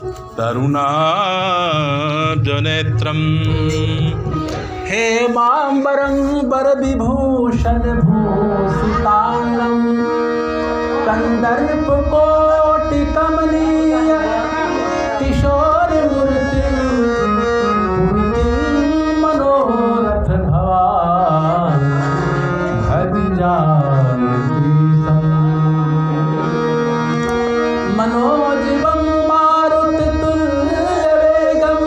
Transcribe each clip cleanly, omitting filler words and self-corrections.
तरुणाजनेत्रम् हेमाम्बरं वरविभूषण भूषितांगं कंदर्पकोटिकमनीय किशोरमूर्तिं मनोरथ भवान् भज जानकी मनोजीवं मारुततुल्यवेगं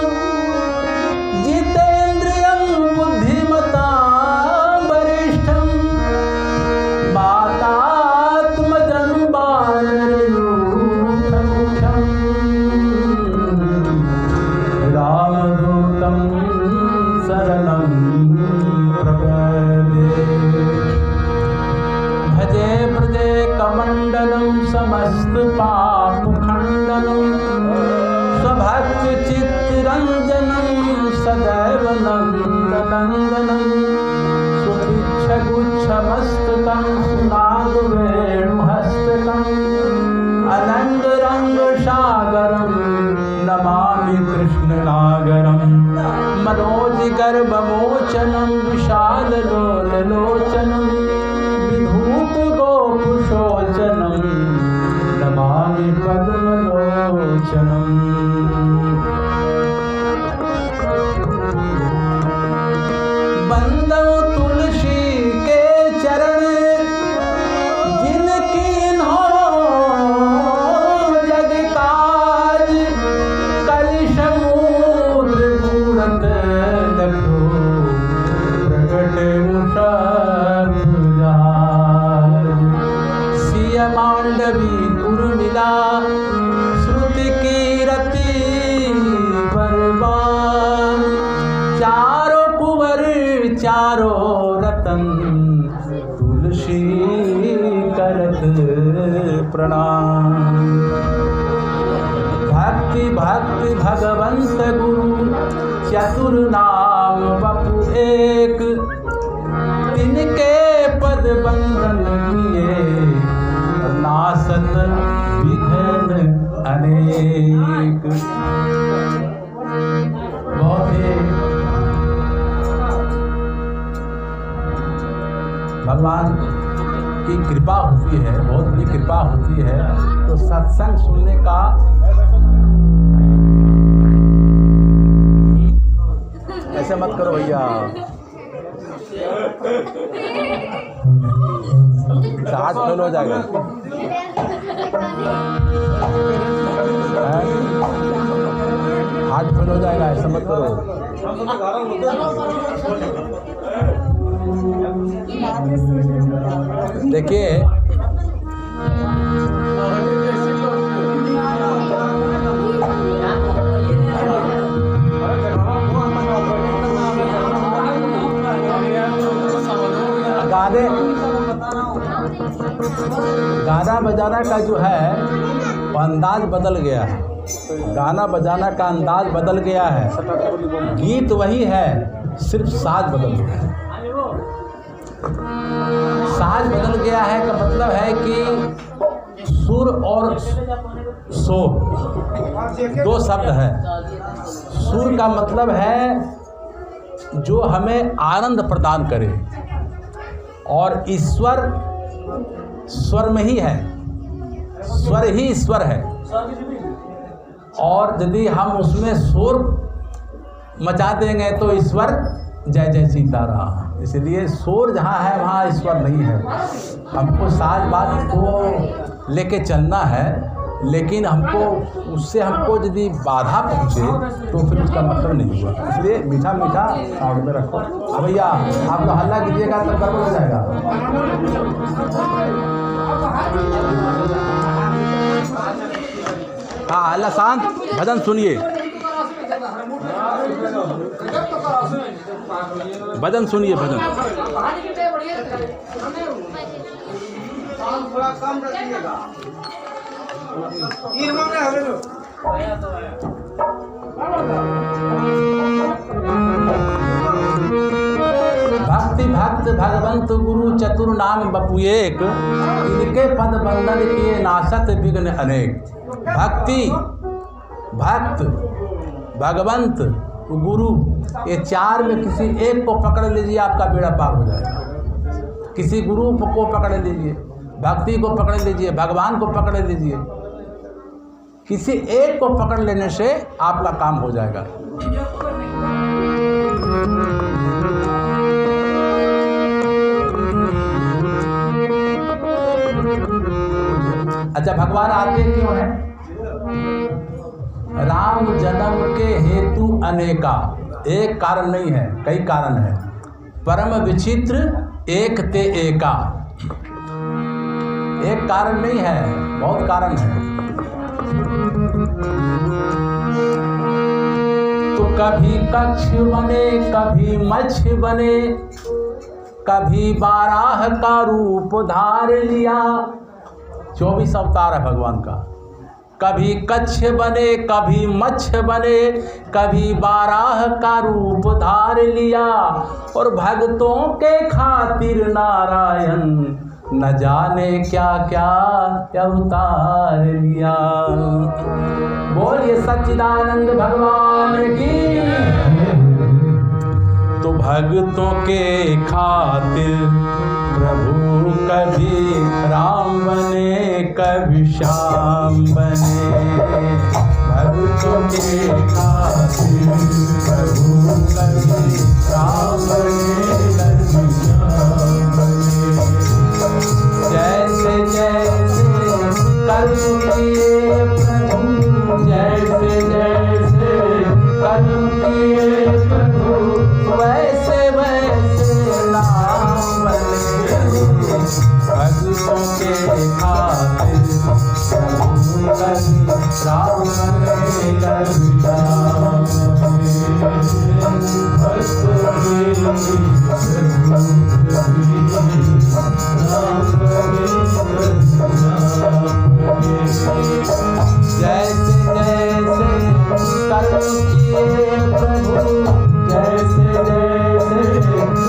जितेन्द्रियं बुद्धिमतां वरिष्ठं वातात्मजं वानरयूथमुख्यं रामदूतं शरणं प्रपद्ये भजे प्रजे कमण्डलं समस्त पापखण्डनं स्वभक्तचित्तरञ्जनं सदैव नन्दनन्दनं सुभिक्षगुच्छमस्तकं सुनागवेणुहस्तकम् अनङ्गरङ्गसागरं नमामि कृष्णनागरं मनोजगर्भमोचनं विशाललोललोचनं विधूतगोपुषोचनं नमामि पद्मलोचनम् बंदो तुलसी के चरण जिनकीन्हो जग काज कलिशमूत्र मूरत लखो प्रगट सिय मांडवी उर्मिला श्रुति कीरति बरबान चारों कुंवर चारों रतन तुलसी करत प्रणाम भक्ति भक्ति भगवंत गुरु चतुर नाम बपु एक तिनके पद बंधन किए नासत विघ्न अनेक भगवान की कृपा होती है, बहुत बड़ी कृपा होती है। तो सत्संग सुनने का ऐसे मत करो भैया, हाथ फेल हो जाएगा। हाथ फेल हो जाएगा, ऐसा मत करो। देखिए गाना बजाना का जो है वो अंदाज बदल गया है। गाना बजाना का अंदाज बदल गया है, गीत वही है, सिर्फ साज बदल गया है। साज बदल गया है का मतलब है कि सुर और शोर दो शब्द है। सुर का मतलब है जो हमें आनंद प्रदान करे, और ईश्वर स्वर में ही है, स्वर ही ईश्वर है। और यदि हम उसमें शोर मचा देंगे तो ईश्वर जय जय सीताराम। इसलिए शोर जहाँ है वहाँ ईश्वर नहीं है। हमको साज बात को लेके चलना है, लेकिन उससे हमको यदि बाधा पहुँचे तो फिर उसका मतलब नहीं हुआ। इसलिए मीठा मीठा साउंड में रखो। अब भैया आप तो हल्ला कीजिएगा तो गड़बड़ हो जाएगा। हाँ हल्ला शांत, भजन सुनिए, भजन सुनिए, भजन। भक्ति भक्त भगवंत गुरु चतुर नाम बपु एक, इनके पद बंधन किए नासत विघ्न अनेक। भक्ति भक्त, भगवंत, गुरु, ये चार में किसी एक को पकड़ लीजिए, आपका बेड़ा पार हो जाएगा। किसी गुरु को पकड़ लीजिए, भक्ति को पकड़ लीजिए, भगवान को पकड़ लीजिए, किसी एक को पकड़ लेने से आपका काम हो जाएगा। अच्छा, भगवान आते क्यों हैं? राम जन्म के हेतु अनेका, एक कारण नहीं है, कई कारण है। परम विचित्र एक ते एका, एक कारण नहीं है, बहुत कारण है। तो कभी कक्ष बने, कभी मच्छ बने, कभी बाराह का रूप धार लिया। 24 अवतार है भगवान का। कभी कच्छ बने, कभी मच्छ बने, कभी बाराह का रूप धार लिया। और भक्तों के खातिर नारायण न जाने क्या क्या अवतार लिया। बोलिए सच्चिदानंद भगवान की। तो भक्तों के खातिर प्रभु कभी राम बने, कभी श्याम बने। भक्तों के खातिर प्रभु कभी राम बने, कभी श्याम बने। जैसे जैसे कर्म किए प्रभु, जैसे जैसे कर्म किए प्रभु, वैसे वैसे नाम बने। भक्तों के खातिर प्रभु कभी राम बने, कभी श्याम जैसे जैसे कर्म किए प्रभु, जैसे जैसे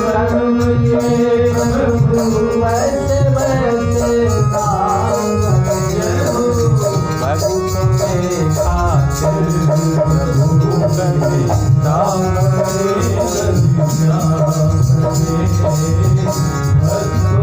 कर्म किए प्रभु, वैसे वैसे नाम बने। भक्तों के खातिर प्रभु कभी राम बने, कभी श्याम बने। भक्तों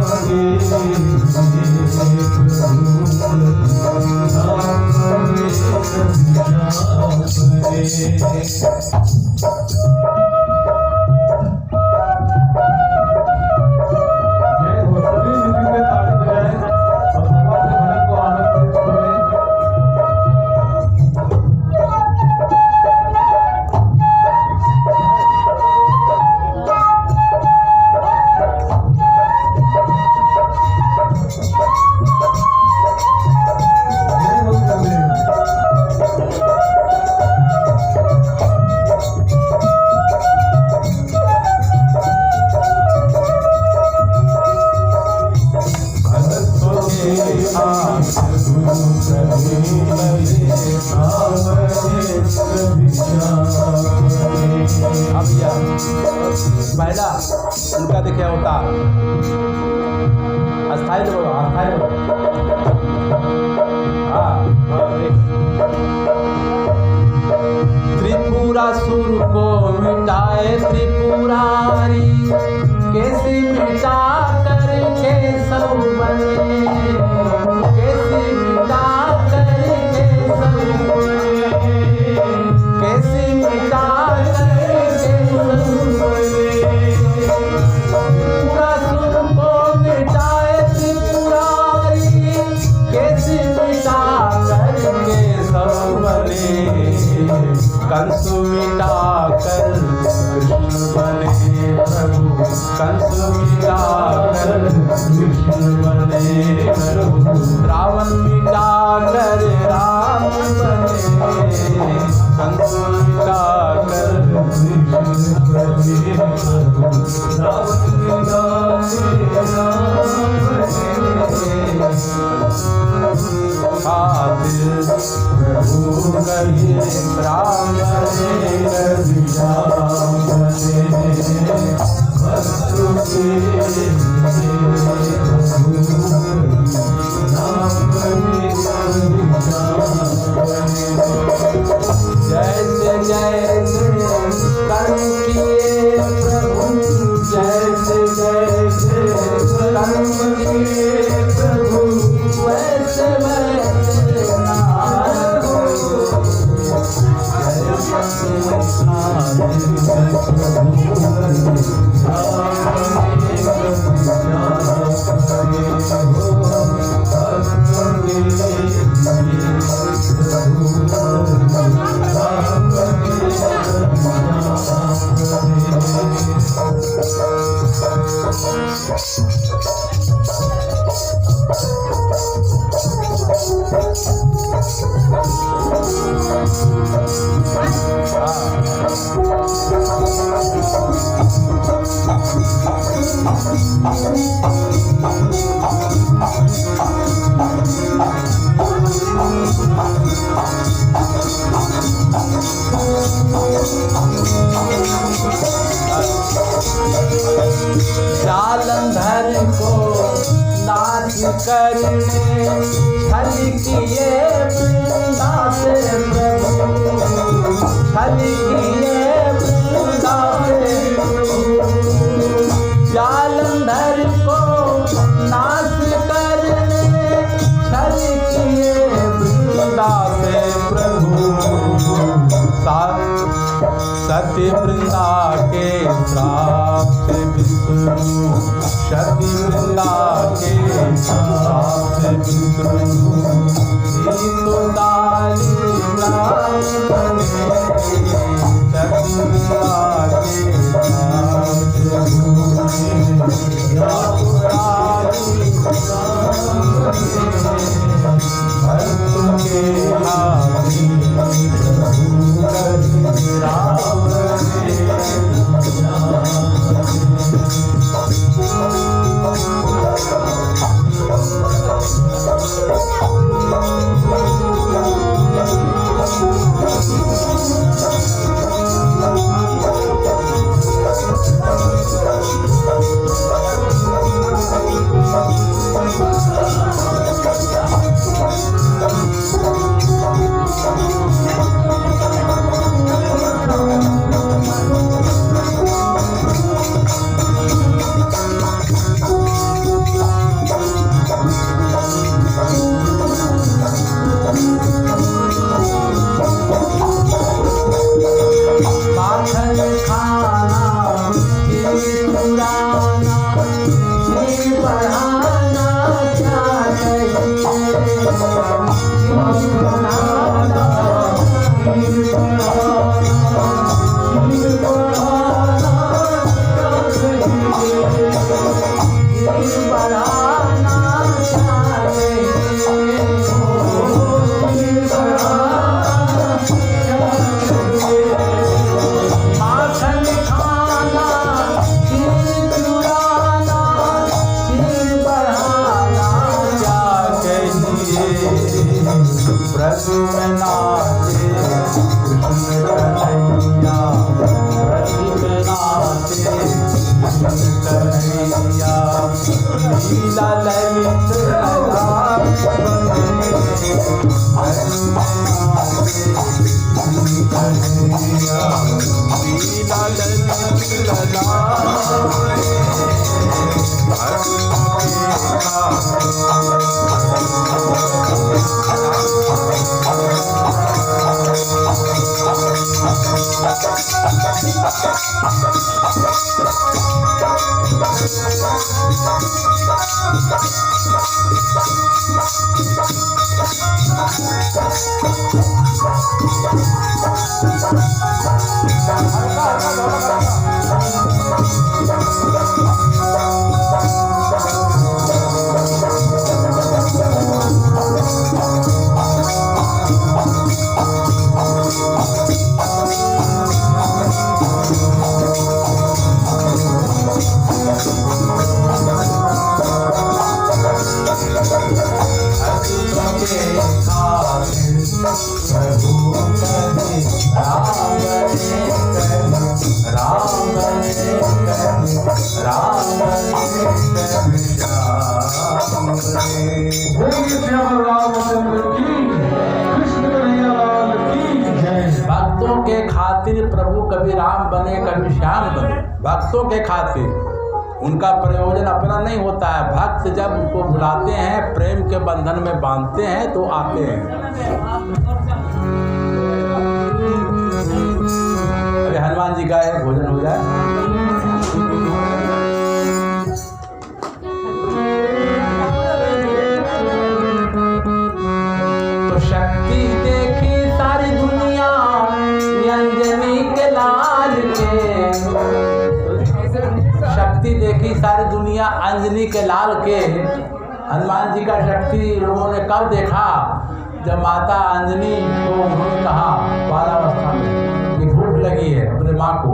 पहला उनका देखिए अवतार अस्थाई लोग, अस्थाई लोग। त्रिपुरासुर को मिटाए त्रिपुरारी, कैसे मिटा करके सब बने, कैसे मिटा करके सब बने, कैसे मिटा करके सब बने। त्रिपुरासुर को मिटाए त्रिपुरारी, कैसे मिटा करके सब बने। कंस मिटा कर कृष्ण बने प्रभु, कंस मिटा कर कृष्ण बने प्रभु। रावण मिटा कर राम बने, कंस मिटा कर कृष्ण बने प्रभु। रावण मिटा कर राम बने, खातिर प्रभु कभी राम बने, कभी श्याम बने। भक्तों के नाम बने, कभी श्याम बने। जैसे कर्म किए प्रभु, जैसे जैसे कर्म किए प्रभु, वैसे वैसे नारद हो। जालंधर को नाच करने छल किए वृंदा से प्रभु, छल किए वृंदा से प्रभु। जालंधर को नाच करने छल किए वृंदा से प्रभु। सती वृंदा के श्राप से विष्णु, सती वृंदा के श्राप से विष्णु, तो दाली बने। सती वृंदा के श्राप प्रभु के खातिर प्रभु कभी राम बने कभी श्याम बने, भक्तों के खातिर। उनका प्रयोजन अपना नहीं होता है। भक्त जब उनको बुलाते हैं, प्रेम के बंधन में बांधते हैं तो आते हैं। अरे हनुमान जी का है, भोजन हो जाए। तो शक्ति देखी सारी दुनिया अंजनी के लाल के, शक्ति देखी सारी दुनिया अंजनी के लाल के। हनुमान जी का शक्ति लोगों ने कब देखा? जब माता अंजनी को उन्होंने कहा बालावस्था में कि भूख लगी है अपने माँ को,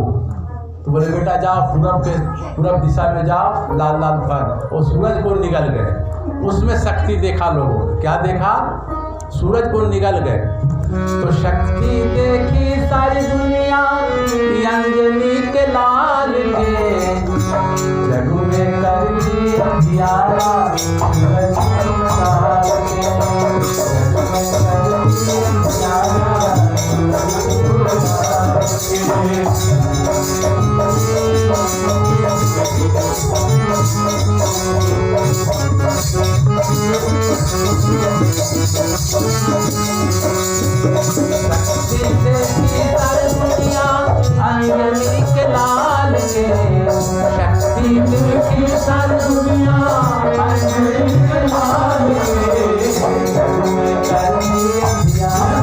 तो बोले बेटा जाओ पूरब दिशा में जाओ, लाल लाल फल, और सूरज को निगल गए। उसमें शक्ति देखा लोगों ने। क्या देखा? सूरज को निगल गए। तो शक्ति देखी सारी दुनिया अंजनी के लाल के, जग में कर दी अंधियारा सूरज के लाल के, जग में कर दी अंधियारा अंजनी के लाल के, शक्ति देखी सारी दुनिया अंजनी के लाल के, जग में कर दी अंधियारा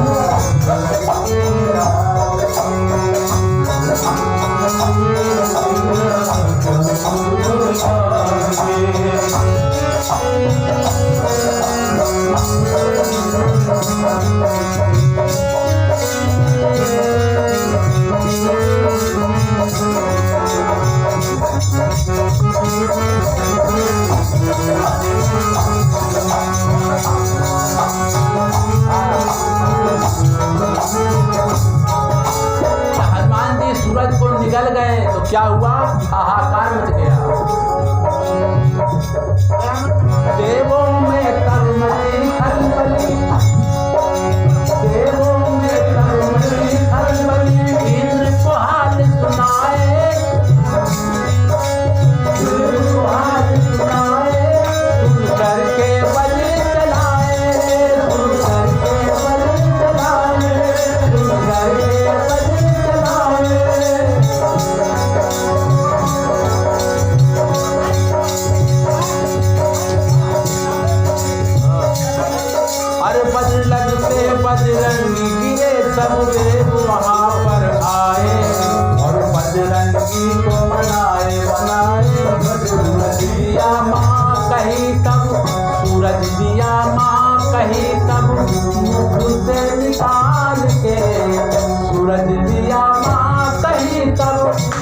निकल गए तो क्या हुआ? हाहाकार मच गया। देवों में कर्मची खलबली, देवों में कर्मची खलबली, इंद्र को हाल सुनाए, इंद्र को हाल सुनाए, सुन करके बलि चलाए, सुन करके बलि चलाए, सुन करके बलि चलाए। बजरंगी गिरे सब देव वहाँ पर आए, और बजरंगी को बनाए सूरज दिया माँ कही तब, सूरज दिया माँ कही तब, मुख से निकाल के, सूरज दिया माँ कही तब,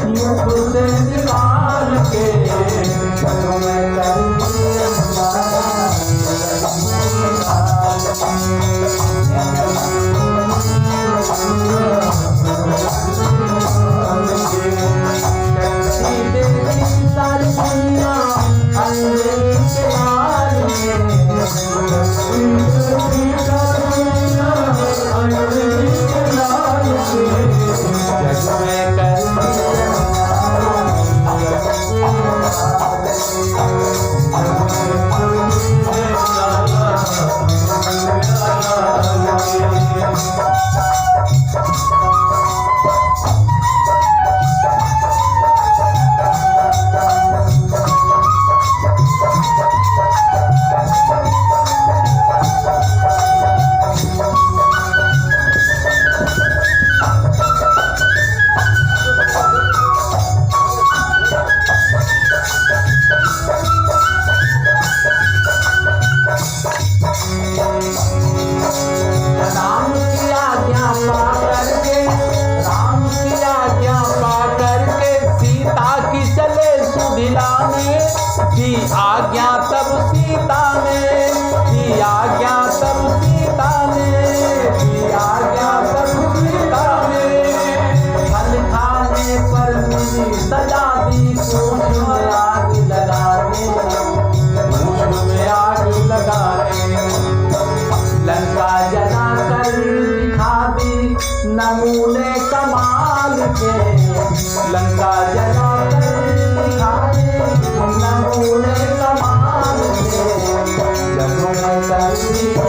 मुख से निकाल के, नमूने कमाल के लंका जला कर दिखाए, नमूने कमाल के जगों में कर दिए।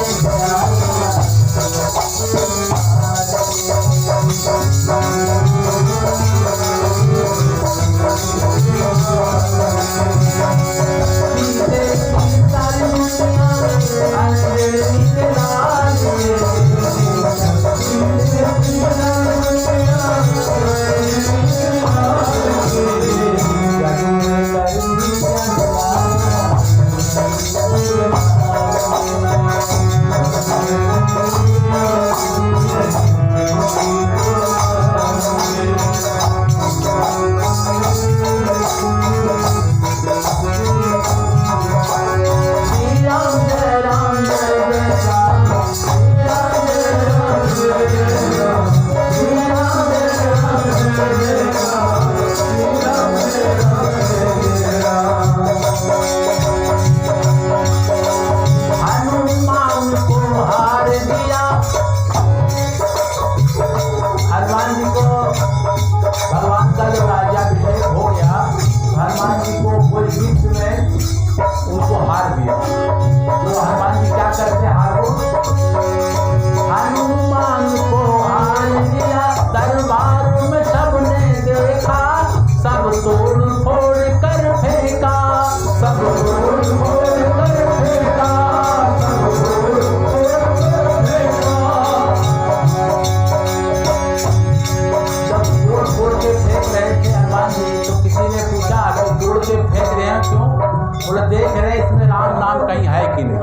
देख रहे इसमें राम नाम कहीं है कि नहीं।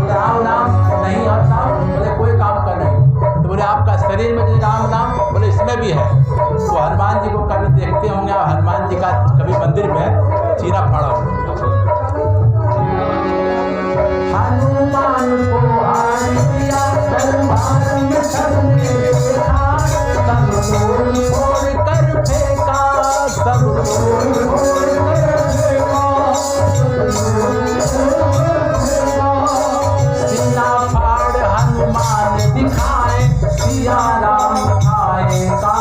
राम नाम नहीं आता, बोले कोई काम का नहीं। तो बोले आपका शरीर में जो राम नाम, बोले इसमें भी है। तो हनुमान जी को कभी देखते होंगे, और हनुमान जी का कभी मंदिर में चीरा पड़ा हो। हनुमान को हार दिया दरबार में सबने देखा, सब छोड़ कर फेंका, सब सीना फाड़ हनुमान दिखाए, सिया राम खाएगा,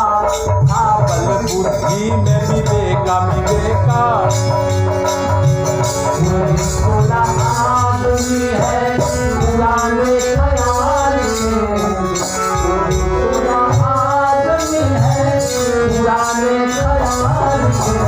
था बल बुद्धि में विवेका विवेका। पूरा आदमी है पुराने ख्याल के, पूरा आदमी है पुराने ख्याल के।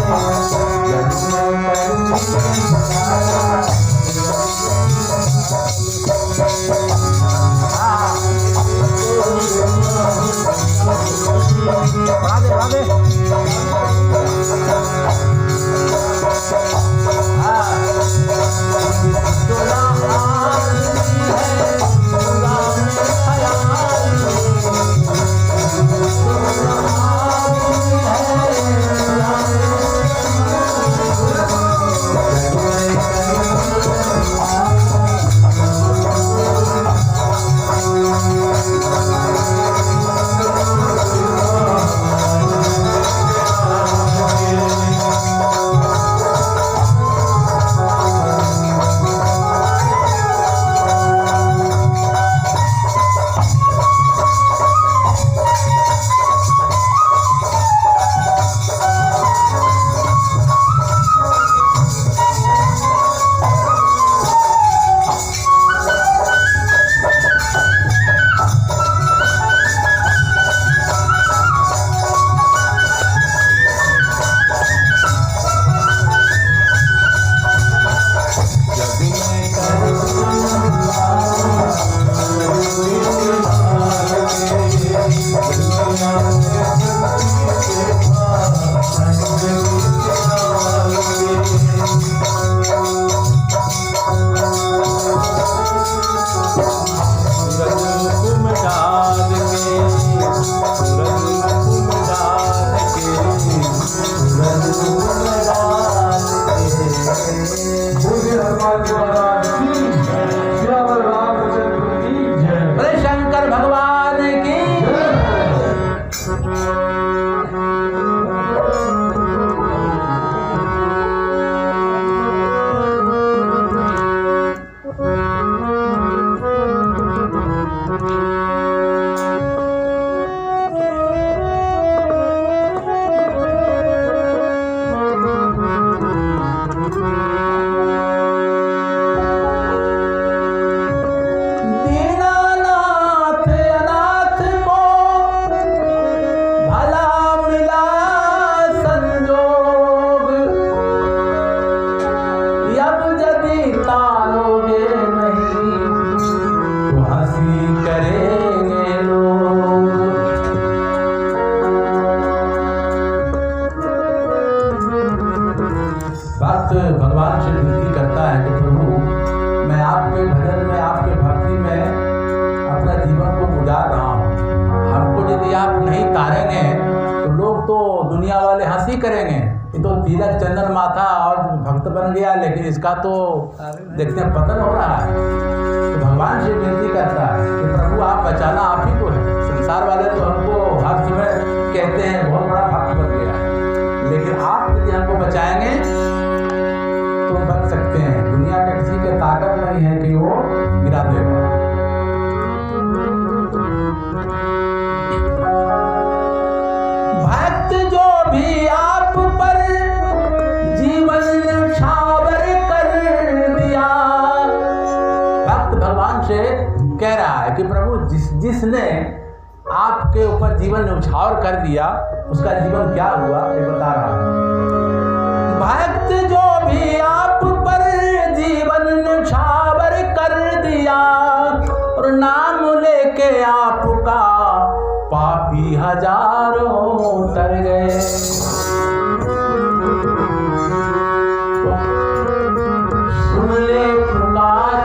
करेंगे। ये तो तिलक चंदन माथा और भक्त बन गया, लेकिन इसका तो देखते हैं पतन हो रहा है। तो भगवान से विनती करता है कि प्रभु आप बचाना, आप ही को है। संसार वाले तो हमको हर समय कहते हैं बहुत बड़ा भक्त बन गया है, लेकिन आप यदि हमको बचाएंगे तो बच सकते हैं। दुनिया का किसी की ताकत नहीं है कि वो गिरा देगा। भक्त जो भी आप पर जीवन न्यौछावर कर दिया। भक्त भगवान से कह रहा है कि प्रभु जिसने आपके ऊपर जीवन न्यौछावर कर दिया, उसका जीवन क्या हुआ ये बता रहा हूं। भक्त जो भी आप पर जीवन न्यौछावर कर दिया, और नाम लेके आपका पापी हजारों तर गए। सुन ले पुकार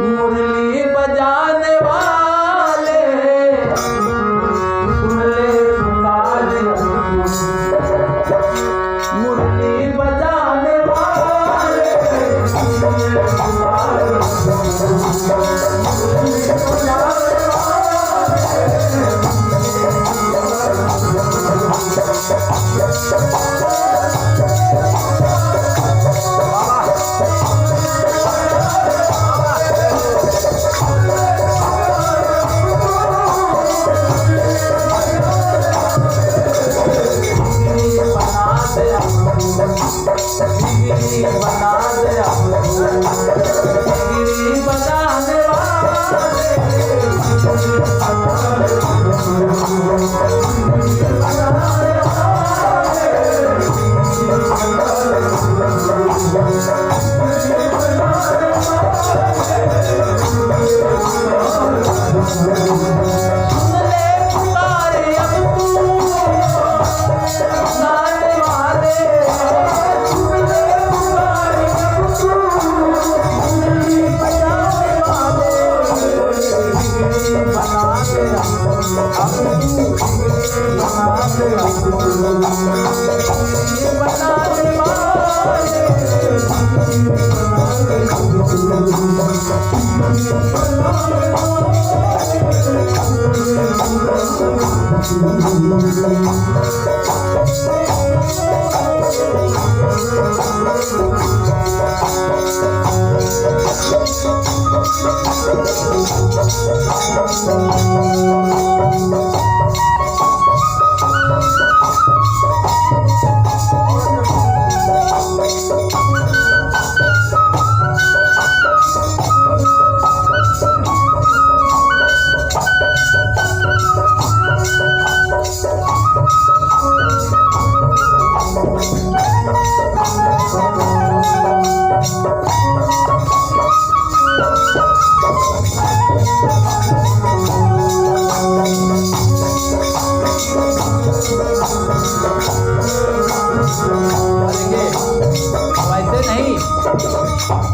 मुरली बजाने वाले, सुन ले पुकार मुरली बजाने वाले, सुन ले पुकार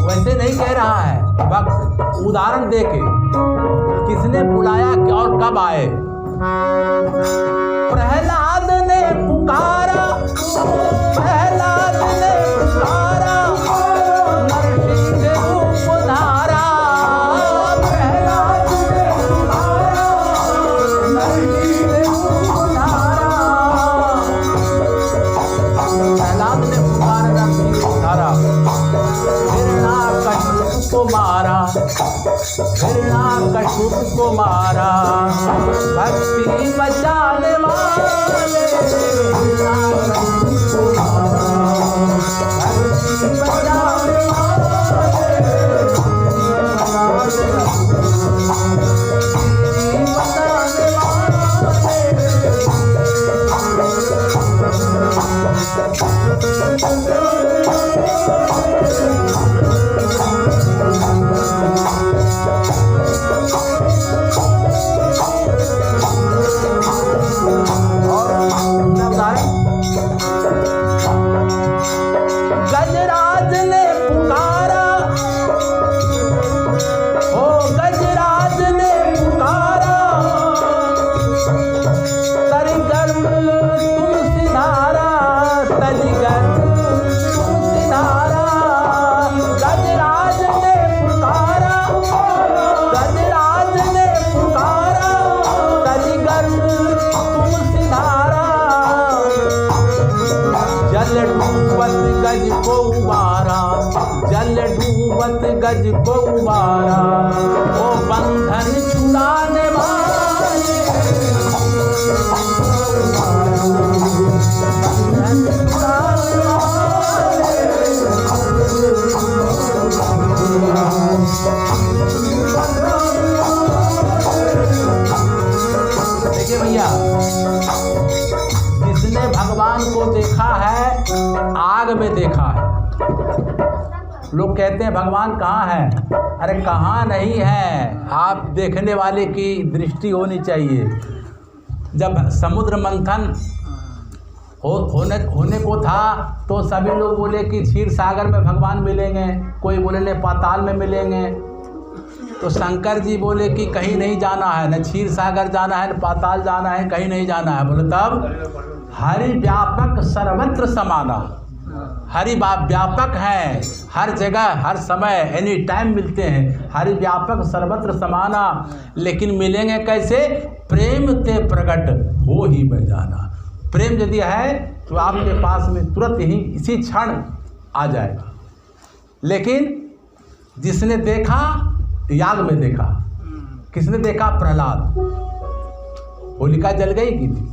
वैसे नहीं कह रहा है भक्त, उदाहरण देके किसने बुलाया और कब आए। प्रहलाद ने पुकारा, प्रहलाद ने पुकारा, नरसिंह रूप धारा। प्रहलाद ने पुकारा, नरसिंह रूप धारा। प्रहलाद ने पुकारा, नरसिंह रूप धारा। को मारा, हिरण्याकश्यप को मारा, भक्ति बचाने वाले हिरण्याकश्यप को मारा, भक्ति बचाने गजराज डूबत गज को उबारा, ओ बंधन छुड़ाने वाले, बंधन छुड़ाने वाले। देखिए भैया, जिसने भगवान को देखा है आग में देखा है। लोग कहते हैं भगवान कहाँ है? अरे कहाँ नहीं है, आप देखने वाले की दृष्टि होनी चाहिए। जब समुद्र मंथन होने को था तो सभी लोग बोले कि क्षीर सागर में भगवान मिलेंगे, कोई बोले ने पाताल में मिलेंगे। तो शंकर जी बोले कि कहीं नहीं जाना है, न क्षीर सागर जाना है, न पाताल जाना है, कहीं नहीं जाना है। बोले तब हरि व्यापक सर्वत्र समाना, हरि व्यापक है, हर जगह हर समय एनी टाइम मिलते हैं, हरि व्यापक सर्वत्र समाना। लेकिन मिलेंगे कैसे? प्रेम ते प्रकट हो ही मैं जाना। प्रेम यदि है तो आपके पास में तुरंत ही इसी क्षण आ जाएगा। लेकिन जिसने देखा याग में देखा, किसने देखा? प्रहलाद। होलिका जल गई की थी,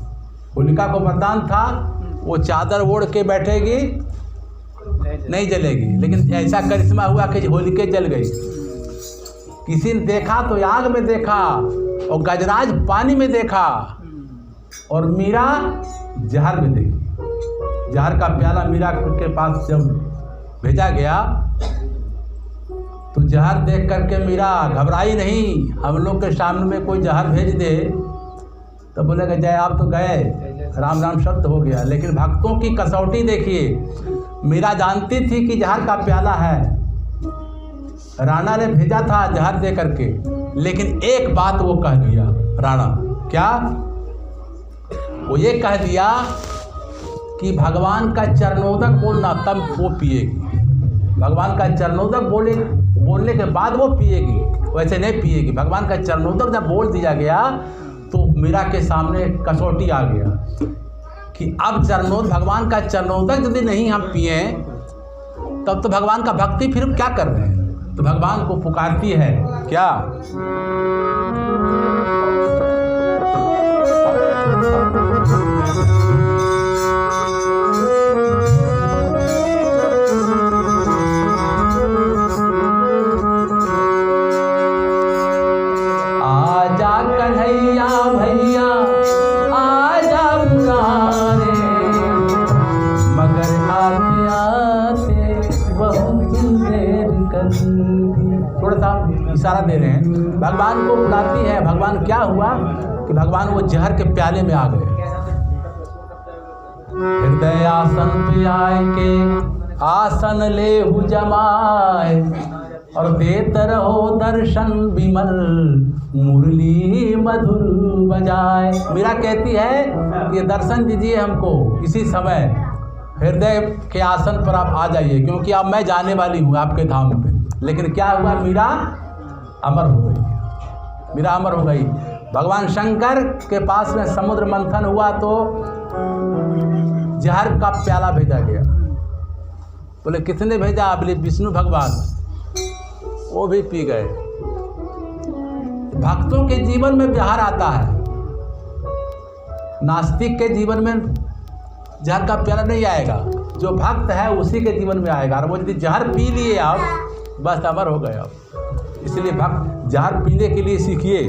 होलिका को वरदान था वो चादर ओढ़ के बैठेगी नहीं जलेगी, लेकिन ऐसा करिश्मा हुआ कि होलिका जल गई। किसी ने देखा तो याग में देखा, और गजराज पानी में देखा, और मीरा जहर में देखी। जहर का प्याला मीरा के पास जब भेजा गया तो जहर देख करके मीरा घबराई नहीं। हम लोग के सामने में कोई जहर भेज दे तो बोलेगा जय आप तो गए, राम राम शब्द हो गया। लेकिन भक्तों की कसौटी देखिए, मीरा जानती थी कि जहर का प्याला है, राणा ने भेजा था जहर दे करके, लेकिन एक बात वो कह दिया राणा, क्या? वो ये कह दिया कि भगवान का चरणोदक बोलना, तब वो पिएगी। भगवान का चरणोदक बोलने के बाद वो पिएगी, वैसे नहीं पिएगी। भगवान का चरणोदक जब बोल दिया गया तो मीरा के सामने कसौटी आ गया कि अब भगवान का चरणोदक यदि नहीं हम पिए तब तो भगवान का भक्ति फिर क्या कर रहे हैं। तो भगवान को पुकारती है क्या? आजा कन्हैया भैया आजा पुराने, मगर आते आते बहुत देर कर दी। थोड़ा सा इशारा दे रहे हैं, भगवान को बुलाती है। भगवान क्या हुआ कि भगवान वो जहर के प्याले में आ गए। हृदय आसन पे आए के आसन ले जमाए, और देत रहो दर्शन विमल मुरली मधुर बजाए। मीरा कहती है कि दर्शन दीजिए हमको इसी समय, हृदय के आसन पर आप आ जाइए, क्योंकि अब मैं जाने वाली हूँ आपके धाम पे। लेकिन क्या हुआ? मीरा अमर हो गई। मीरा अमर हो गई। भगवान शंकर के पास में समुद्र मंथन हुआ तो जहर का प्याला भेजा गया। बोले किसने भेजा? बोले विष्णु भगवान, वो भी पी गए। भक्तों के जीवन में जहर आता है, नास्तिक के जीवन में जहर का प्याला नहीं आएगा। जो भक्त है उसी के जीवन में आएगा। और वो यदि जहर पी लिए आप, बस अमर हो गए आप। इसलिए भक्त जहर पीने के लिए सीखिए।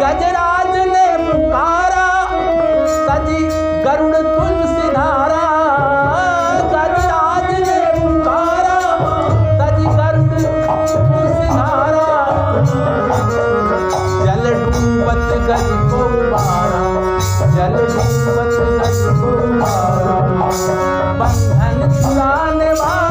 गजराज ने पुकारा तजी गरुड़ तुलसी धारा, गजराज ने पुकारा तजी गरुड़ तुलसी धारा, जल डूबत गज को उबारा, जल डूबत गज को उबारा, बंधन छुड़ाने वाले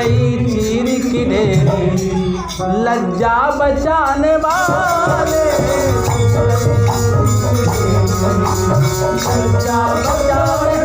गई चीर की ढेरी, लज्जा बचाने वाले, लज्जा बचाने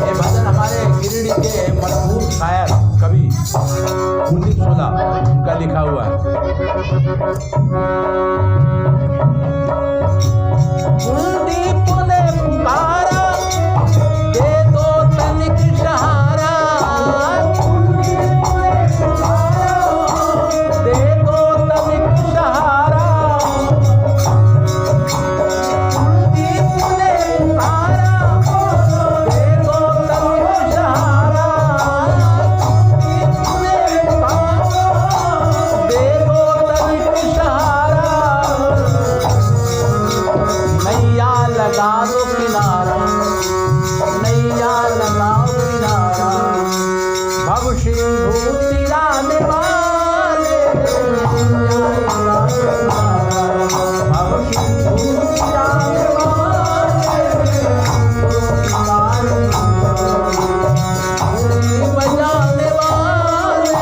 ये भजन हमारे गिरिडीह के मशहूर शायर कवि कुलदीप सोना का लिखा हुआ है। कुलदीप ने पुकारा, दे दो तनिक सहारा, कुलदीप ने पुकारा, दे दो तनिक सहारा, कुलदीप ने पुकारा, लगा दो किनारा, नैया लगाओ किनारा, भव सिंधु तिराने वाले, नैया लगाओ किनारा, भव सिंधु तिराने वाले, बजाने वाले,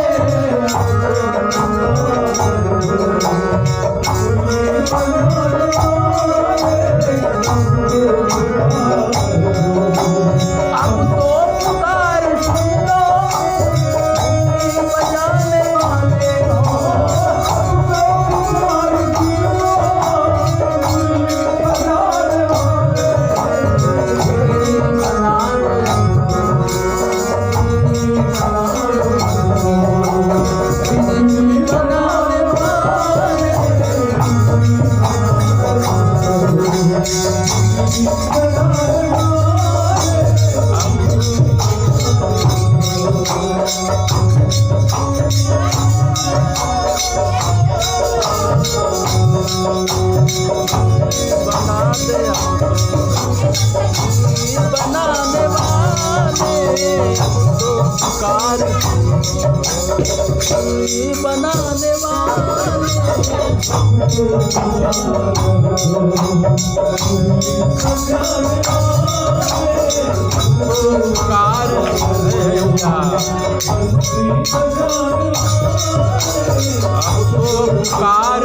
अब तो पुकार सुनो, बजाने वाले हो, अब तो पुकार सुनो, बजाने वाले, बनाने वाले, तो पुकार बनाने वाले, पुकार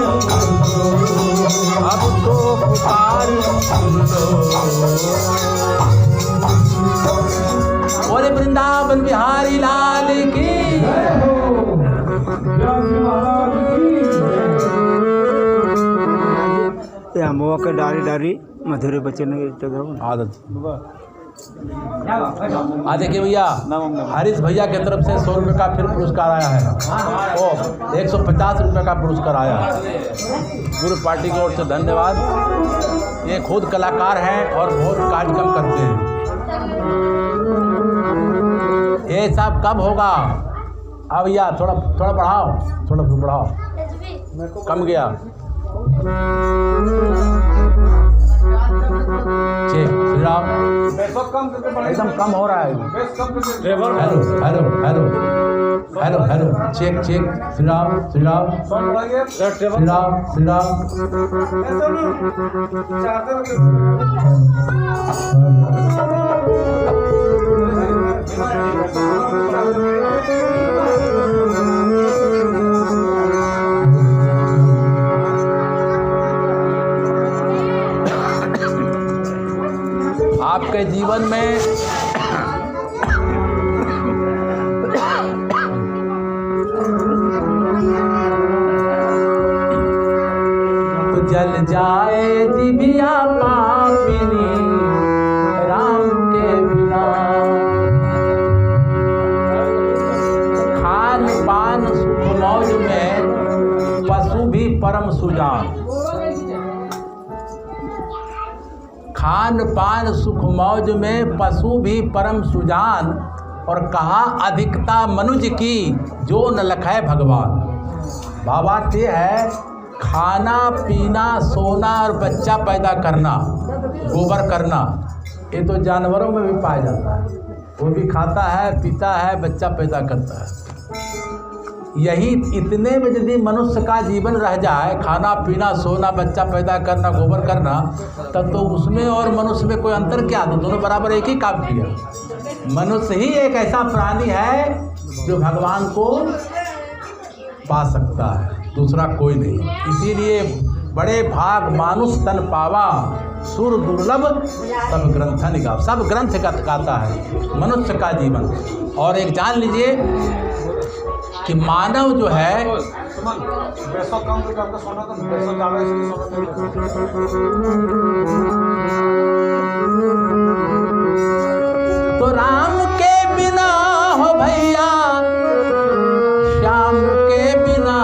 अब तो पुकार बोले वृंदावन बिहारी लाल की। अम्बुआ के डारी डारी मधुरे बच्चे ने आदत। आज देखिए भैया, हरीश भैया की तरफ से 100 रुपये का फिर पुरस्कार आया है, ओ 150 रुपये का पुरस्कार आया है। पूरी पार्टी की ओर से धन्यवाद। ये खुद कलाकार हैं और बहुत कार्यक्रम करते हैं। ये सब कब होगा? अब भैया थोड़ा बढ़ाओ, थोड़ा बढ़ाओ, कम गया। ठीक, श्री राम एकदम कम हो रहा है। Hello hello hello hello hello, check check, Shri Ram Shri Ram Shri Ram Shri Ram. आपके जीवन में तो जल जाए जिभिया पापिनी राम के बिना। खान पान सुख मौज में पशु भी परम सुजान। खान पान सुख मौज में पशु भी परम सुजान। और कहा अधिकता मनुज की जो न लखै भगवान। भावार्थ ये है खाना पीना सोना और बच्चा पैदा करना, गोबर करना, ये तो जानवरों में भी पाया जाता है। वो भी खाता है पीता है बच्चा पैदा करता है। यही इतने में यदि मनुष्य का जीवन रह जाए, खाना पीना सोना बच्चा पैदा करना गोबर करना, तब तो उसमें और मनुष्य में कोई अंतर क्या? तो दोनों बराबर एक ही काम किया। मनुष्य ही एक ऐसा प्राणी है जो भगवान को पा सकता है, दूसरा कोई नहीं। इसीलिए बड़े भाग मानुष तन पावा, सुर दुर्लभ सब ग्रंथन गाव। सब ग्रंथ गाता है मनुष्य का जीवन। और एक जान लीजिए कि मानव जो है तो राम के बिना हो भैया श्याम के बिना।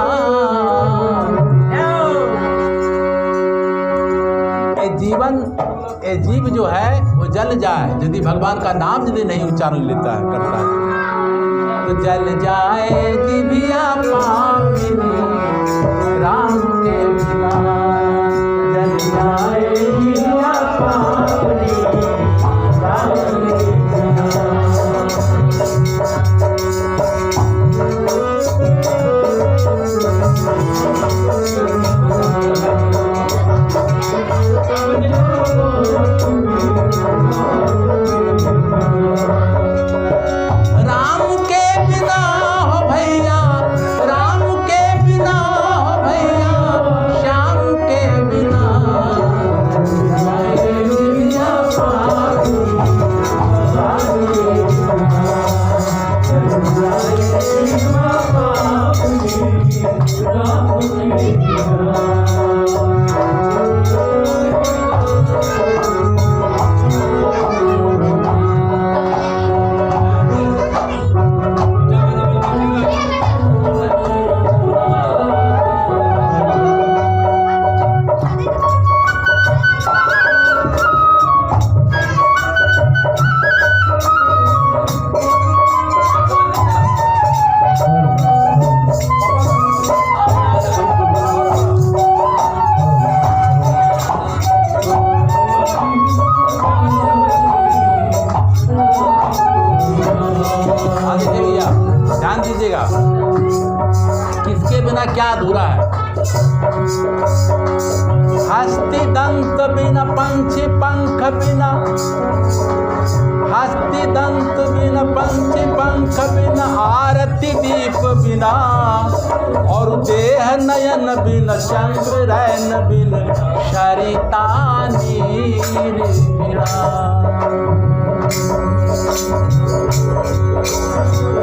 ये जीव जो है वो जल जाए यदि भगवान का नाम यदि नहीं उच्चारण लेता है करता है, तो जल जाए जिभिया पापिनी राम के बिना। जल जाए जिभिया पापिनी राम के बिना। राम के बिना हो भैया, राम के बिना हो भैया, श्याम के बिना। ध्यान दीजिएगा किसके बिना क्या अधूरा है। हस्ती दंत बिना पंछी पंख बिना, हस्ती दंत बिना पंछी पंख बिना, आरती दीप बिना, और देह नयन बिना, चंद्र रैन बिना, सरिता नीर बिना।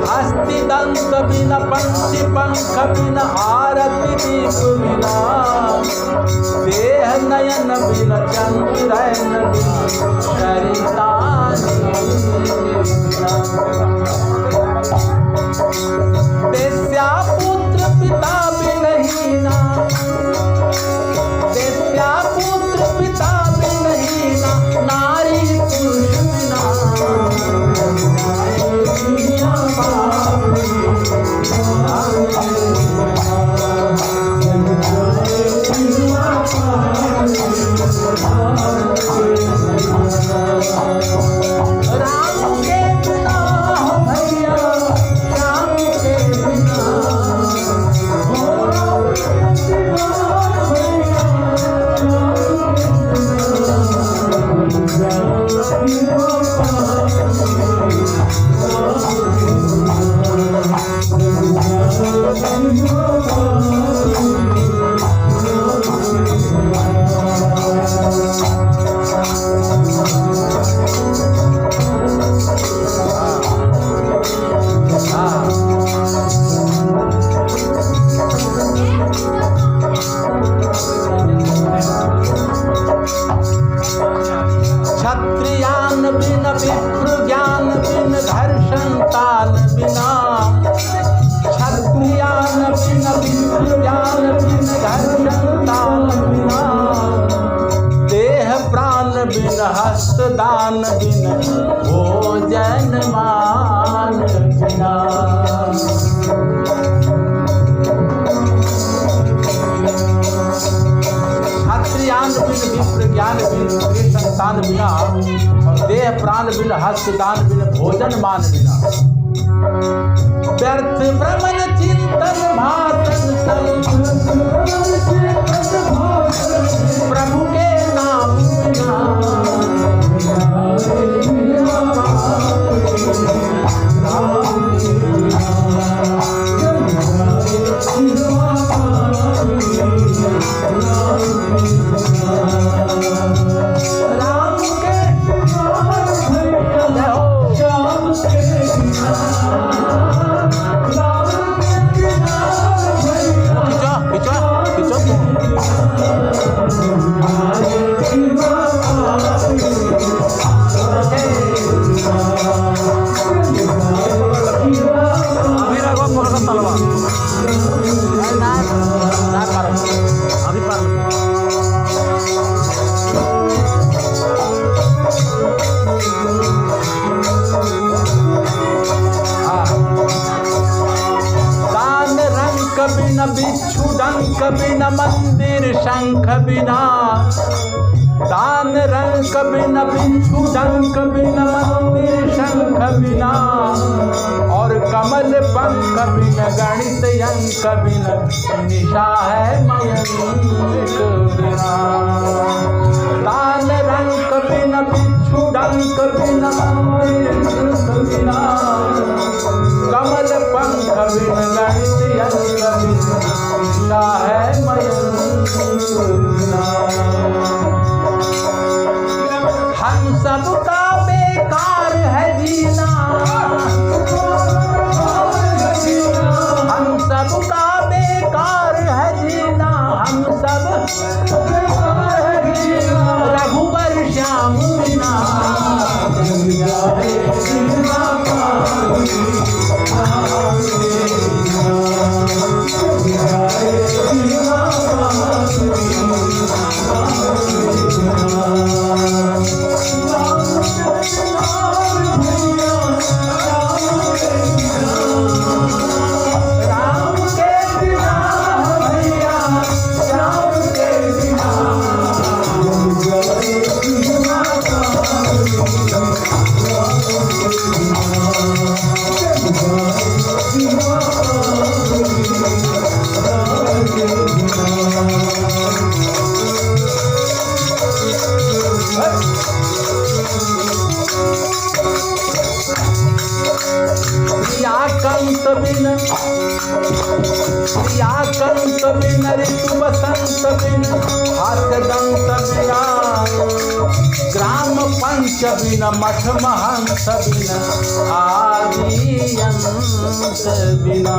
हस्ती दंत बिना पंछी पंख बिना, आरती दीप बिना, देह नयन बिना, चंद्र रैन बिना, सरिता नीर बिना। बेस्या पुत्र पिता बिनहीना, बेस्या पुत्र पिता बिनहीना, नारी पुरुष बिना। राम के बिना हो भैया क्षत्रियान बिन विप्र ज्ञान बिन स्त्री संतान बिना और देह प्राण बिन हस्तदान बिन भोजन मान बिना व्यर्थ भ्रमण चिंतन भाषण प्रभु के नाम बिच्छू डंक बिना मंदिर शंख बिना दान रंक बिना बिच्छू डंक बिना मंदिर शंख बिना और कमल पंख बिना गणित अंक बिना निशा है मयंक बिना दान रंक बिना बिच्छू डंक बिना मंदिर शंख बिना कमल पंख बिना गणित अंक बिना है मयंक बिना हम सबका बेकार है जीना हम सबका बेकार है जीना हम सब रघुवर श्याम बिना कंत बिन ऋतु बसंत बिन हास्य दंत बिना ग्राम पंच बिन मठ महंस बिन आदि अंत बिना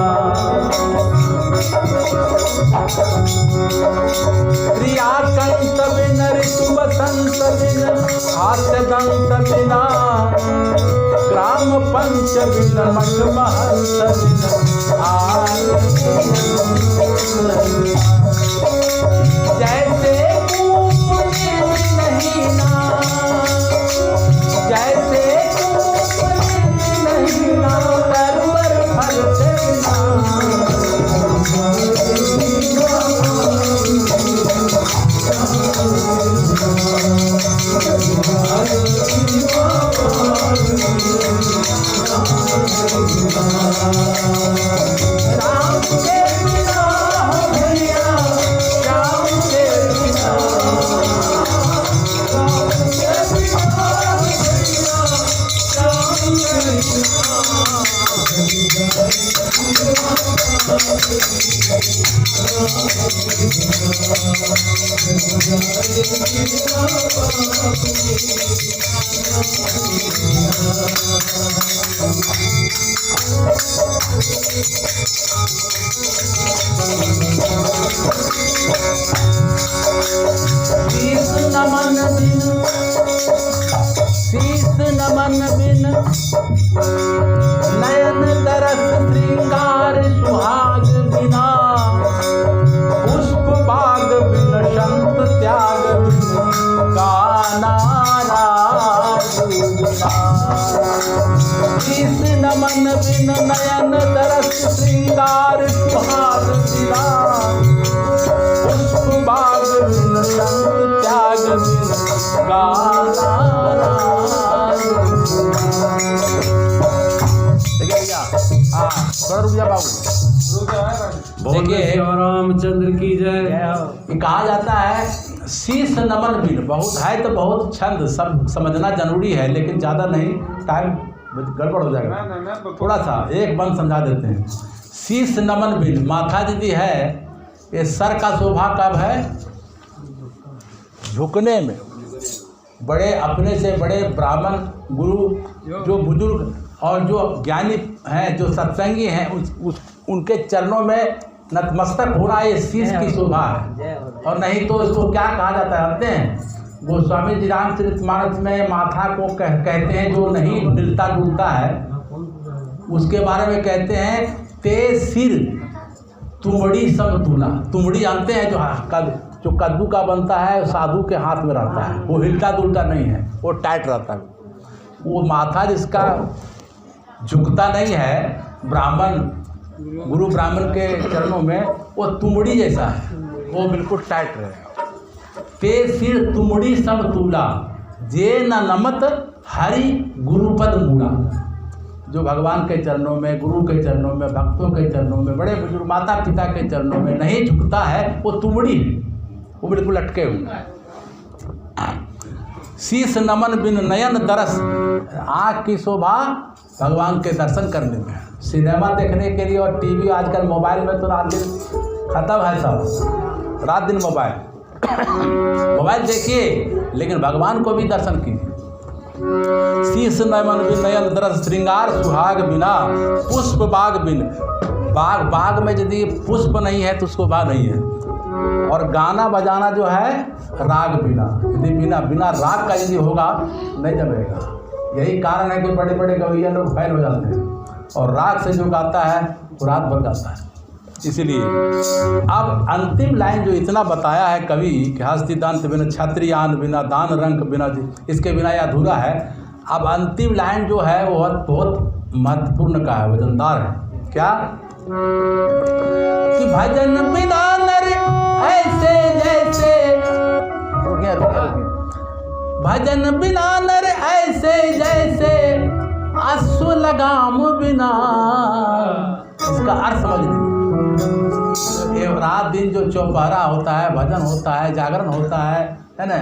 क्रिया कंत बिन ऋतु बसंत बिन हास्य दंत बिना ग्राम पंच बिन मठ महंस बिन जैसे नहीं ना जैसे नहीं ना तरवर फल देना राम के बिना भैया श्याम के बिना शीस नमन बिन नयन दरस श्रृंगार सुहाग बिना पुष्प बाग बिन संत त्याग बिन गाना राग बिना शीस नमन बिन नयन दरस श्रृंगार सुहाग बिना, पुष्प बाग बिन संग त्याग बिन गाना राग। देखिए भैया, हाँ थोड़ा रुक जा बाबू। देखिए रामचंद्र की जय। ये कहा जाता है शीश नमन बिन, बहुत है तो बहुत छंद सब समझना जरूरी है, लेकिन ज़्यादा नहीं, टाइम गड़बड़ हो जाएगा। थोड़ा सा एक बंद समझा देते हैं। शीश नमन बिन, माथा दीदी है, ये सर का शोभा कब है? झुकने में। बड़े अपने से बड़े ब्राह्मण गुरु जो बुजुर्ग और जो ज्ञानी हैं, जो सत्संगी हैं, उनके चरणों में नतमस्तक होना ये शीश की शोभा है। और नहीं तो इसको क्या कहा जाता है जानते हैं? गोस्वामी जी रामचरितमानस में माथा को कहते हैं जो नहीं मिलता जुलता है, उसके बारे में कहते हैं ते सिर तुमड़ी समतुला। तुमड़ी जानते हैं जो कद्दू का बनता है, साधु के हाथ में रहता है, वो हिलता जुलता नहीं है, वो टाइट रहता है। वो माथा जिसका झुकता नहीं है ब्राह्मण गुरु ब्राह्मण के चरणों में, वो तुमड़ी जैसा है, वो बिल्कुल टाइट रहेगा। ते सिर तुमड़ी सब तूला, जे न नमत हरि गुरुपद मूड़ा। जो भगवान के चरणों में, गुरु के चरणों में, भक्तों के चरणों में, बड़े बुजुर्ग माता पिता के चरणों में नहीं झुकता है, वो तुमड़ी है, वो बिल्कुल अटके हुए। शीश नमन बिन नयन दरस, आँख की शोभा भगवान के दर्शन करने में। सिनेमा देखने के लिए और टीवी आजकल मोबाइल में तो रात दिन खत्म है सब, रात दिन मोबाइल देखिए, लेकिन भगवान को भी दर्शन कीजिए। शीश नमन बिन नयन दरस, श्रृंगार सुहाग बिना, पुष्प बाग बिन। बाग में यदि पुष्प नहीं है तो उसको बाग नहीं है। और गाना बजाना जो है राग बिना, यदि बिना राग का यदि होगा नहीं जमेगा। यही कारण है कि बड़े बड़े गवैया लोग फैल हो जाते हैं, और राग से जो गाता है वो रात भर गाता है। इसलिए अब अंतिम लाइन जो इतना बताया है कवि कि हस्ती दंत बिना क्षत्रियान बिना दान रंग बिना, इसके बिना यह अधूरा है। अब अंतिम लाइन जो है वो बहुत महत्वपूर्ण का है, वजनदार है। क्या कि भजन बिना नर ऐसे जैसे, भजन बिना नर ऐसे जैसे अश्व लगाम बिना। इसका अर्थ समझ लीजिए, रात दिन जो चौपहरा होता है, भजन होता है, जागरण होता है ना,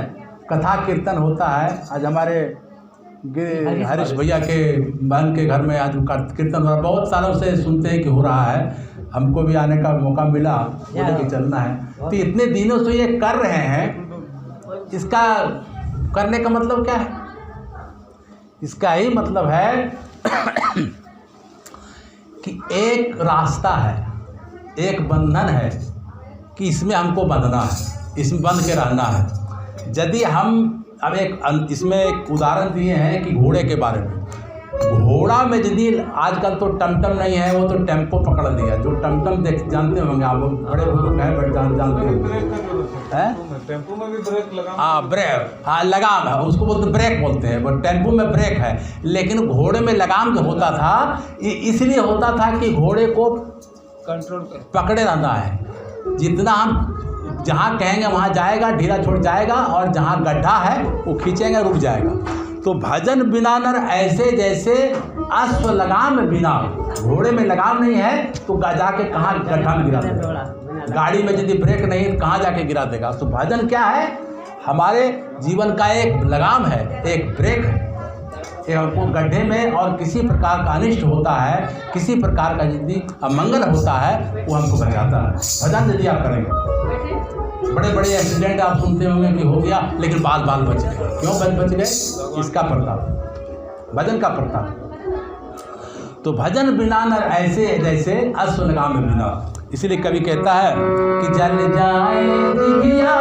कथा कीर्तन होता है। आज हमारे हरीश भैया के बहन के घर में आज कीर्तन हो रहा है, बहुत सालों से सुनते हैं कि हो रहा है, हमको भी आने का मौका मिला, बोले कि चलना है। तो इतने दिनों से ये कर रहे हैं, इसका करने का मतलब क्या है? इसका ही मतलब है कि एक रास्ता है, एक बंधन है कि इसमें हमको बंधना है, इसमें बंध के रहना है। यदि हम अब इसमें एक उदाहरण दिए हैं कि घोड़े के बारे में। घोड़ा में यदि आजकल तो टमटम नहीं है, वो तो टेम्पो पकड़ लिया। जो टमटम जानते होंगे आप, बड़े बुजुर्ग हैं, बड़े जानते हैं। टेम्पो में भी ब्रेक लगाम, हाँ ब्रेक, हाँ लगाम है, उसको बोलते ब्रेक बोलते हैं। वो टेम्पो में ब्रेक है, लेकिन घोड़े में लगाम जो होता था इसलिए होता था कि घोड़े को कंट्रोल पकड़े रहना है। जितना हम जहाँ कहेंगे वहाँ जाएगा, ढीला छोड़ जाएगा, और जहाँ गड्ढा है वो खींचेंगे, रुक जाएगा। तो भजन बिना नर ऐसे जैसे अश्व लगाम बिना। घोड़े में लगाम नहीं है तो जाके कहाँ गड्ढा में गिरा देगा। गाड़ी में यदि ब्रेक नहीं तो कहाँ जाके गिरा देगा। तो भजन क्या है? हमारे जीवन का एक लगाम है, एक ब्रेक है। हमको गड्ढे में और किसी प्रकार का अनिष्ट होता है, किसी प्रकार का यदि अमंगल होता है, वो हमको बचाता है। भजन यदि आप करेंगे, बड़े बड़े एक्सीडेंट आप सुनते होंगे कि हो गया, लेकिन बाल बच गए। क्यों बच गए? इसका प्रताप, भजन का प्रताप। तो भजन बिना नर ऐसे जैसे अश्व लगाम बिना। इसलिए कवि कहता है कि जल जाए दिव्या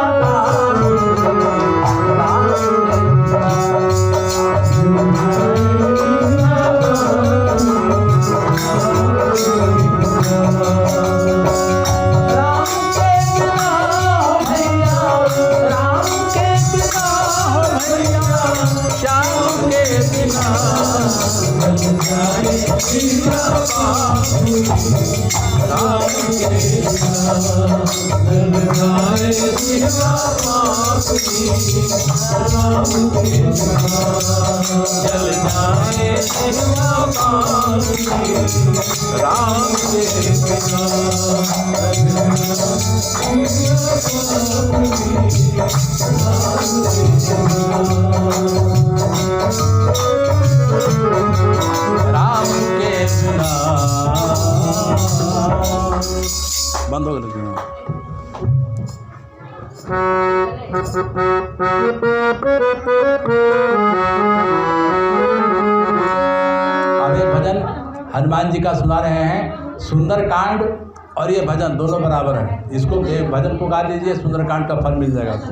राम के बिना बंद हो गया। अब एक भजन हनुमान जी का सुना रहे हैं। सुंदरकांड और ये भजन दोनों बराबर है। इसको एक भजन को गा लीजिए, सुंदरकांड का फल मिल जाएगा आपको।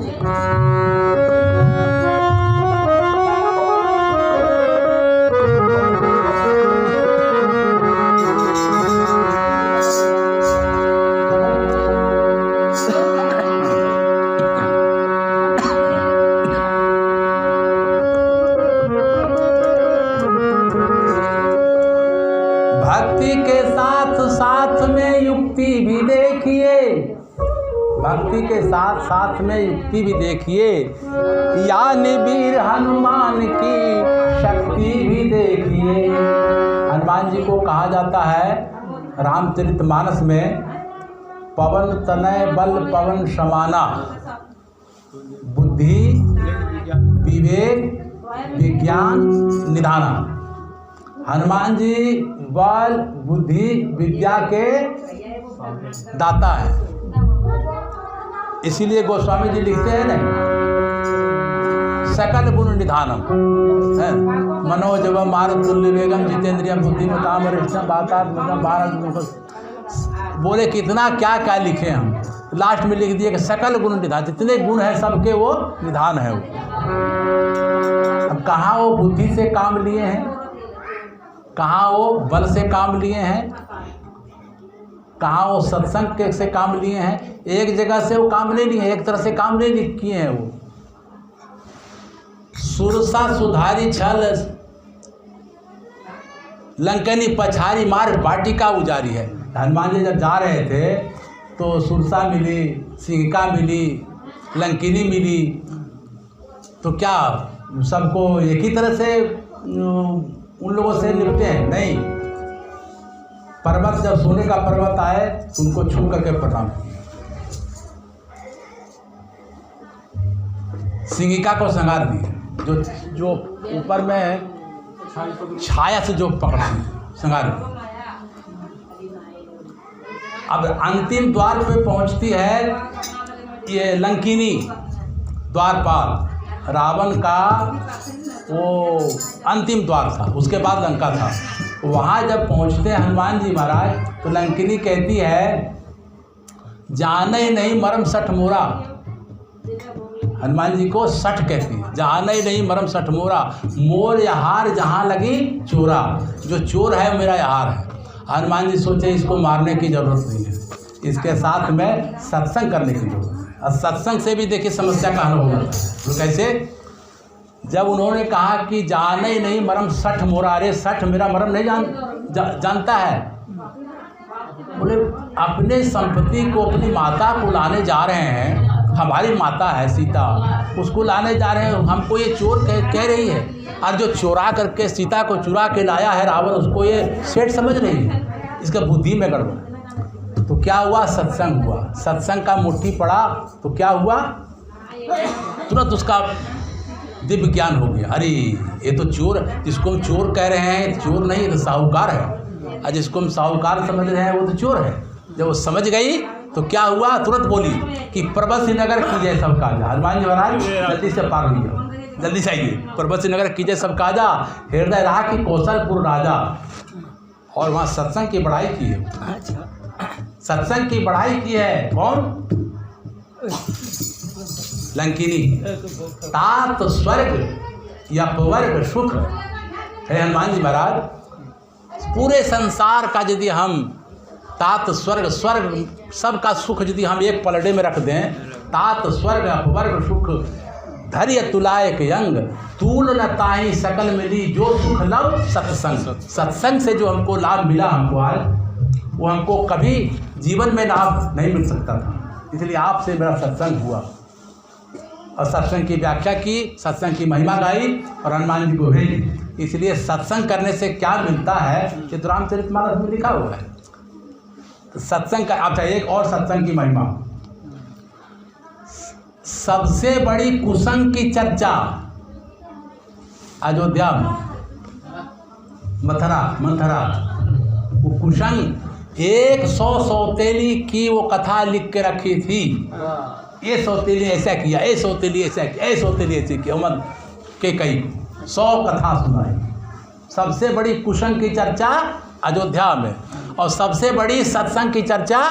भक्ति के साथ साथ में युक्ति भी देखिए, भक्ति के साथ साथ में युक्ति भी देखिए, यानी वीर हनुमान की शक्ति भी देखिए। हनुमान जी को कहा जाता है रामचरितमानस में पवन तनय बल पवन समाना, बुद्धि विवेक विज्ञान निधाना। हनुमान जी बल बुद्धि विद्या के दाता है। इसीलिए गोस्वामी जी लिखते हैं ना, सकल गुण निधानम है, मनोजव मारुतुल्य वेगम जितेंद्रियम बुद्धिमताम वरिष्ठम वातात्मकम भारत। बोले कितना क्या क्या लिखे हम, लास्ट में लिख दिए कि सकल गुण निधान, जितने गुण हैं सबके वो निधान है वो। अब कहाँ वो बुद्धि से काम लिए हैं, कहाँ वो बल से काम लिए हैं, कहाँ वो सत्संग से काम लिए हैं। एक जगह से वो काम नहीं लिए, एक तरह से काम नहीं किए हैं। वो सुरसा सुधारी छल लंकनी पछारी मार वाटिका उजारी है। हनुमान जी जब जा रहे थे तो सुरसा मिली, सिंहिका मिली, लंकिनी मिली, तो क्या सबको एक ही तरह से उन लोगों से निपटे हैं? नहीं। पर्वत जब सोने का पर्वत आए तो उनको छू करके प्रणाम किया। सिंहिका को संगार दिए, जो ऊपर में छाया से जो पकड़ती संगार दिए। अब अंतिम द्वार पे पहुंचती है ये लंकिनी द्वारपाल, रावण का वो अंतिम द्वार था, उसके बाद लंका था। वहाँ जब पहुँचते हैं हनुमान जी महाराज तो लंकिनी कहती है जाने नहीं मरम सठ मोरा। हनुमान जी को सठ कहती है, जाने नहीं मरम सठ मोरा, मोर यहार जहाँ लगी चोरा। जो चोर है मेरा यहार है। हनुमान जी सोचे इसको मारने की ज़रूरत नहीं है, इसके साथ में सत्संग करने की ज़रूरत है। और सत्संग से भी देखिए समस्या का हल हो जाता है। तो कैसे? जब उन्होंने कहा कि जाने ही नहीं मरम सठ मोरा, अरे सठ मेरा मरम नहीं जानता है। बोले अपने संपत्ति को अपनी माता को लाने जा रहे हैं, हमारी माता है सीता, उसको लाने जा रहे हैं, हमको ये चोर कह रही है। और जो चोरा करके सीता को चुरा के लाया है रावण, उसको ये सेठ समझ रही है, इसका बुद्धि में गड़बड़। तो क्या हुआ? सत्संग हुआ। सत्संग का मुट्ठी पड़ा तो क्या हुआ? तुरंत उसका दिव्य ज्ञान हो गया। अरे ये तो चोर, जिसको हम चोर कह रहे हैं चोर नहीं, तो साहूकार है, और जिसको हम साहूकार समझ रहे हैं वो तो चोर है। जब वो समझ गई तो क्या हुआ? तुरंत बोली कि पर्वत नगर कीजिए सब काजा। हनुमान जी महाराज जल्दी से पार लिया, जल्दी से आइए। पर्वत नगर कीजिए सब काजा, हृदय रहा कि कौशलपुर राजा। और वहाँ सत्संग की बढ़ाई की है, सत्संग की बढ़ाई की है। कौन? लंकिनी। तात स्वर्ग या अपवर्ग सुख है हनुमान जी महाराज। पूरे संसार का यदि हम तात स्वर्ग सबका सुख यदि हम एक पलड़े में रख दें, तात स्वर्ग अपवर्ग सुख धैर्य तुलायक यंग तूल न ताही सकल मिली जो सुख लव सत्संग। सत्संग से जो हमको लाभ मिला हमको आज, वो हमको कभी जीवन में लाभ नहीं मिल सकता था। इसलिए आपसे मेरा सत्संग हुआ और सत्संग की व्याख्या की, सत्संग की महिमा गाई और हनुमान जी को भेजी। इसलिए सत्संग करने से क्या मिलता है ये तो रामचरितमानस में लिखा हुआ है। तो सत्संग का अच्छा एक और सत्संग की महिमा, सबसे बड़ी कुसंग की चर्चा अयोध्या में, मथुरा वो कुसंग 100 सौतेली की वो कथा लिख के रखी थी। ये सौतेली ऐसा किया, ये सौतेली ऐसा किया, ये सौतेली ऐसे किया, उमर के कई 100 कथा सुनाई। सबसे बड़ी कुसंग की चर्चा अयोध्या में और सबसे बड़ी सत्संग की चर्चा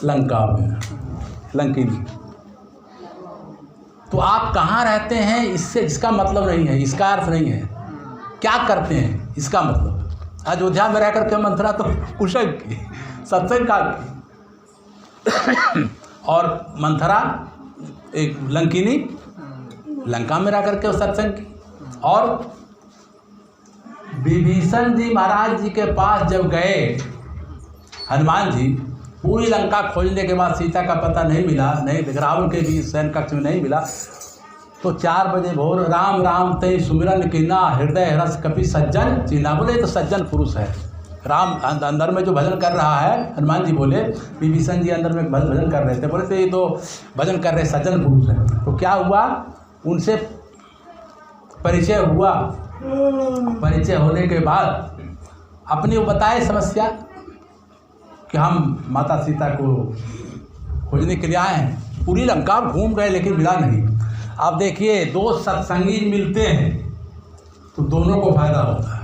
लंका में, लंकिनी। तो आप कहाँ रहते हैं इससे इसका मतलब नहीं है, इसका अर्थ नहीं है क्या करते हैं इसका मतलब। अयोध्या में रह करके मंथरा तो कुसंग की, सत्संग का की। और मंथरा एक लंकिनी लंका में रह करके सत्संग की। और विभीषण जी महाराज जी के पास जब गए हनुमान जी, पूरी लंका खोजने के बाद सीता का पता नहीं मिला, नहीं रावण के भी शयन कक्ष में नहीं मिला, तो 4 बजे भोर राम राम ते सुमिरन कीना हृदय रस कपि सज्जन चीना। बोले तो सज्जन पुरुष है राम, अंदर में जो भजन कर रहा है। हनुमान जी बोले, विभीषण जी अंदर में भजन कर रहे थे, बोले तो ये तो भजन कर रहे सज्जन पुरुष है। तो क्या हुआ, उनसे परिचय हुआ। परिचय होने के बाद अपनी वो बताए समस्या कि हम माता सीता को खोजने के लिए आए हैं, पूरी लंका घूम गए लेकिन मिला नहीं। अब देखिए, दो सत्संगी मिलते हैं तो दोनों को फायदा होता है।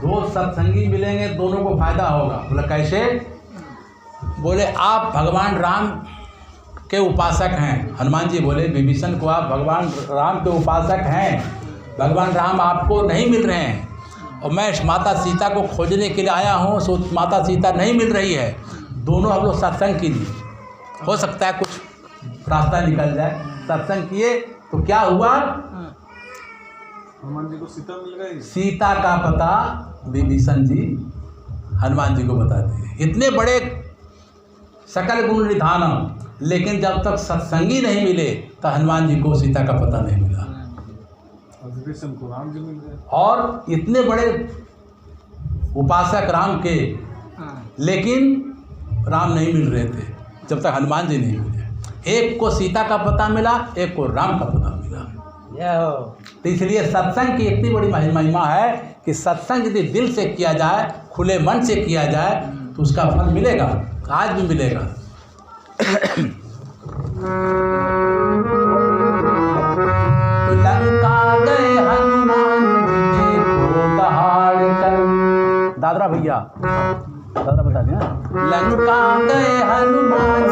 दो सत्संगी मिलेंगे दोनों को फायदा होगा। बोला कैसे? बोले आप भगवान राम के उपासक हैं। हनुमान जी बोले विभीषण को, आप भगवान राम के उपासक हैं, भगवान राम आपको नहीं मिल रहे हैं और मैं माता सीता को खोजने के लिए आया हूँ, सो माता सीता नहीं मिल रही है। दोनों हम लोग सत्संग कीजिए, हो सकता है कुछ रास्ता निकल जाए। सत्संग किए तो क्या हुआ, हनुमान जी को सीता मिल गई। सीता का पता विभीषण जी हनुमान जी को बता दिए। इतने बड़े सकल गुण निधान, लेकिन जब तक सत्संगी नहीं मिले तो हनुमान जी को सीता का पता नहीं मिला। विभीषण को राम जी मिल गए। और इतने बड़े उपासक राम के, लेकिन राम नहीं मिल रहे थे जब तक हनुमान जी नहीं मिले। एक को सीता का पता मिला, एक को राम का पता मिला। तो इसलिए सत्संग की इतनी बड़ी महिमा है कि सत्संग यदि दिल से किया जाए, खुले मन से किया जाए तो उसका फल मिलेगा, आज भी मिलेगा। लंका गए हनुमान जी को दहाड़ कर, दादरा भैया दादरा बता दिया। लंका गए हनुमान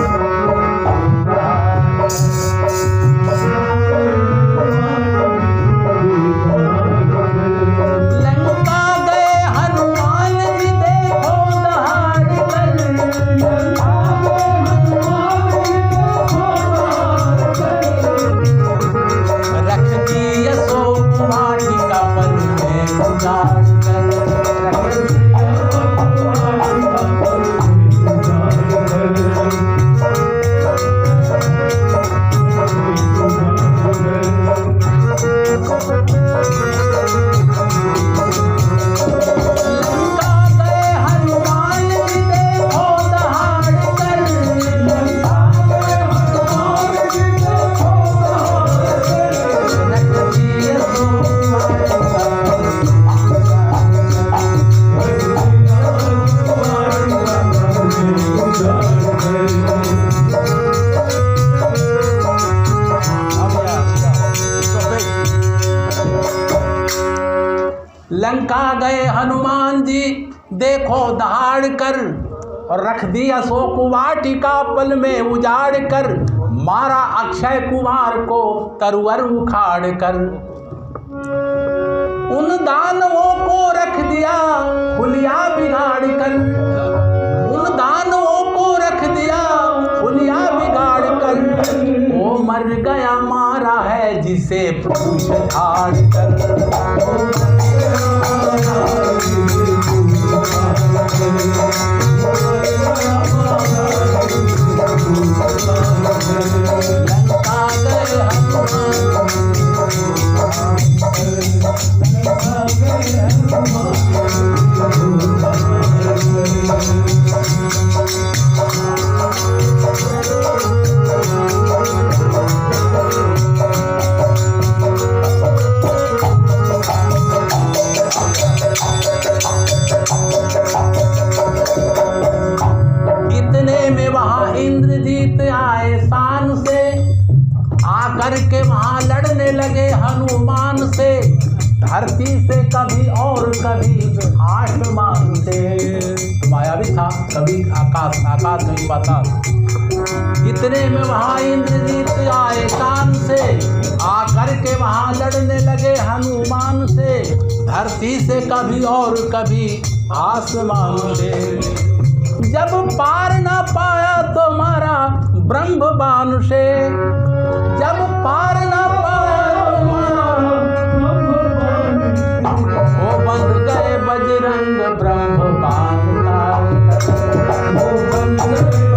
लंका गए हनुमान जी देखो दहाड़ कर, और रख दी अशोक वाटिका पल में उजाड़ कर, मारा अक्षय कुमार को तरुवर उखाड़ कर, उन दानवों को रख दिया हुलिया बिगाड़ कर, उन दानवों को रख दिया हुलिया बिगाड़ कर, वो मर गया मारा है जिसे पूछ झाड़ कर। इतने में वहां इंद्रजीत आए शान से, आकर के वहां लड़ने लगे हनुमान से, धरती से कभी और कभी आसमान से। माया भी था, कभी आकाश, आकाश कभी पाताल। इतने में वहां इंद्रजीत आए शान से, आकर के वहां लड़ने लगे हनुमान से, धरती से कभी और कभी आसमान से। जब पार न पाया तो मारा ब्रह्म बाण से, जब पार न पाया तो मारा वो बंध गए बजरंग ब्रह्म बाण वो बंध गए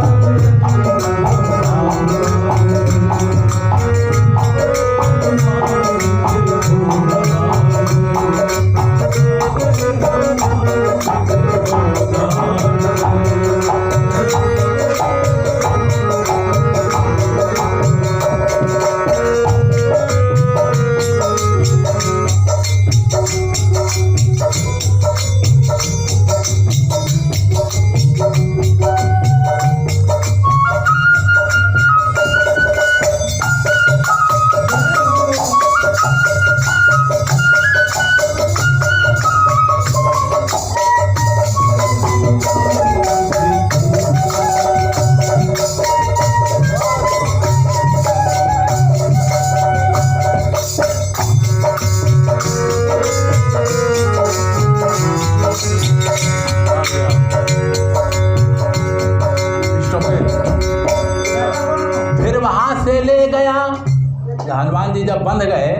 हनुमान जी जब बंध गए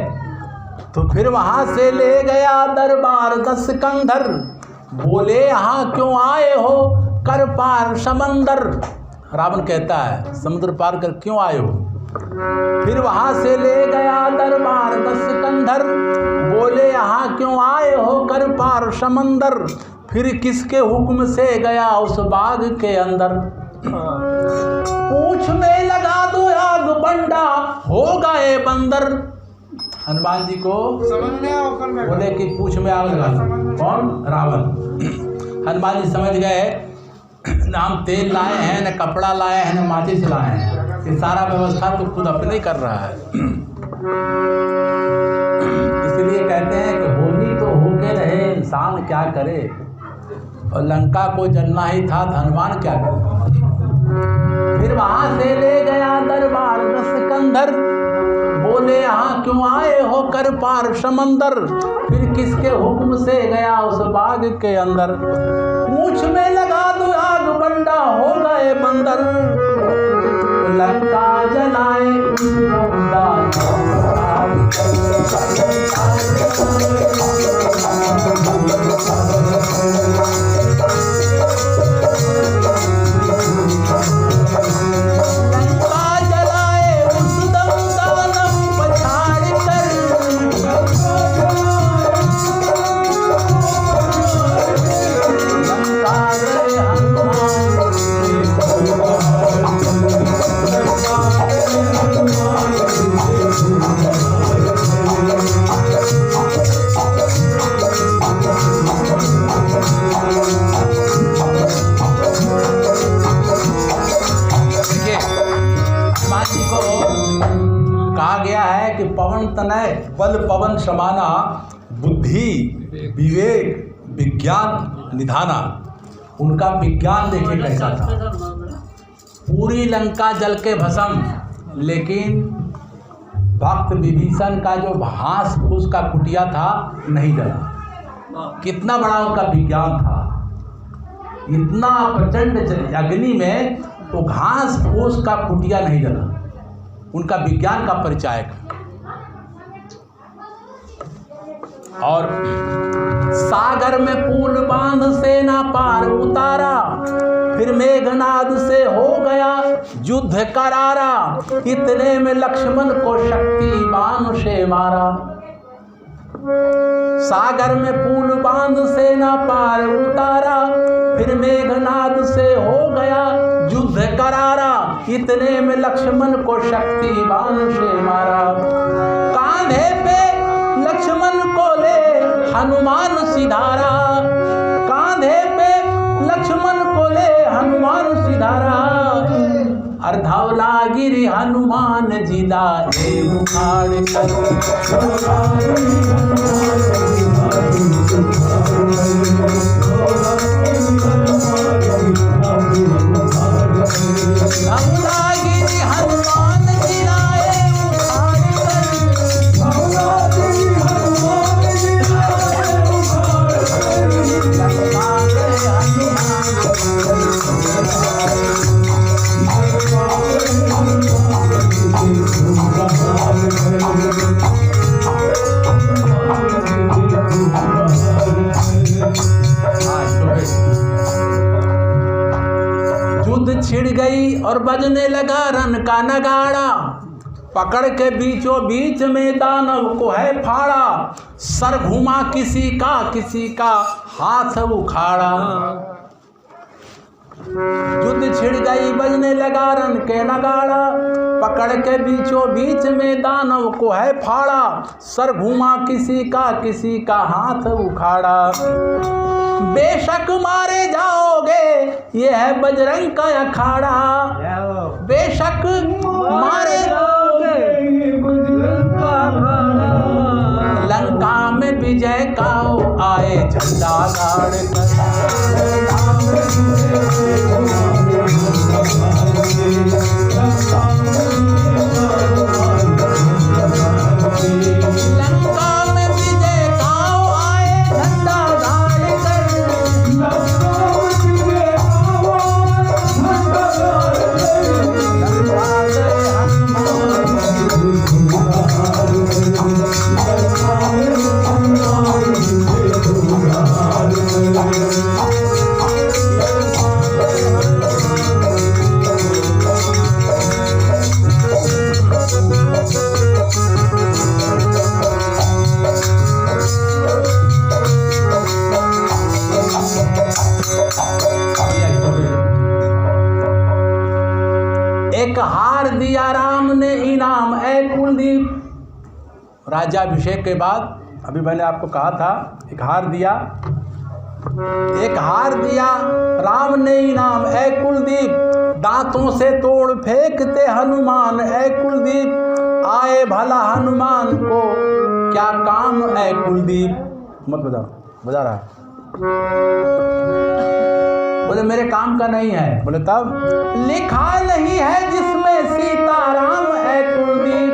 तो फिर वहां से ले गया दरबार 10 कंधर, बोले यहाँ क्यों आए हो कर पार समंदर। रावण कहता है समुद्र पार कर क्यों आए हो। फिर वहां से ले गया दरबार 10 कंधर, बोले यहाँ क्यों आए हो कर पार समंदर। फिर किसके हुक्म से गया उस बाग के अंदर, पूछ में लगा दो आग बंडा हो गए बंदर। हनुमान जी को बोले कि पूछ में आग लगा दो। कौन? रावण। हनुमान जी समझ गए न हम तेल लाए हैं, न कपड़ा लाए हैं, न माचिस लाए हैं, ये सारा व्यवस्था तो खुद अपने ही कर रहा है। इसलिए कहते हैं कि होनी तो होके रहे, इंसान क्या करे। और लंका को जलना ही था तो हनुमान क्या करे। फिर वहां से ले गया दरबार 10 कंधर, बोले यहाँ क्यों आए हो कर पार समंदर। फिर किसके हुक्म से गया उस बाग के अंदर, पूछ में लगा दो आग बंडा हो गए बंदर। लंका जलाए पवन तनय बल पवन समाना, बुद्धि विवेक विज्ञान निधाना। उनका विज्ञान देखिए कैसा था। पूरी लंका जल के भस्म, लेकिन भक्त विभीषण का जो घास फूस का कुटिया था नहीं जला। कितना बड़ा उनका विज्ञान था। इतना प्रचंड अग्नि में तो घास फूस का कुटिया नहीं जला। उनका विज्ञान का परिचायक। और सागर में पुल बांध सेना पार उतारा, फिर मेघनाद से हो गया युद्ध करारा, इतने में लक्ष्मण को शक्तिमान से मारा। सागर में पुल बांध सेना पार उतारा, फिर मेघनाद से हो गया युद्ध करारा, इतने में लक्ष्मण को शक्तिमान से मारा। कांधे पे लक्ष्मण को ले हनुमान सिधारा, कांधे पे लक्ष्मण को ले हनुमान सिधारा, अर्धवला गिरी हनुमान जिदा उखाड़ कर। अर्धवला गिरी हनुमान जिलाए युद्ध छिड़ गई और बजने लगा रन का नगाड़ा, पकड़ के बीचों बीच में दानव को है फाड़ा, सर घुमा किसी का हाथ उखाड़ा। युद्ध छिड़ गई बजने लगा रन के नगाड़ा, पकड़ के बीचों बीच में दानव को है फाड़ा, सर घुमा किसी का हाथ उखाड़ा। बेशक मारे जाओगे ये है बजरंग का अखाड़ा, बेशक मारे जाओगे लंका में विजय का आए झंडा गाड़ लंका में विजय का आए झंडा गाड़ एक हार दिया राम ने इनाम ऐ कुलदीप। राज्याभिषेक के बाद अभी मैंने आपको कहा था एक हार दिया राम ने इनाम ऐ कुलदीप, दांतों से तोड़ फेंकते हनुमान ऐ कुलदीप, आए भला हनुमान को क्या काम ऐ कुलदीप। मत बजा रहा है। बोले मेरे काम का नहीं है। बोले तब लिखा नहीं है जिसमें सीताराम है कुलदीप।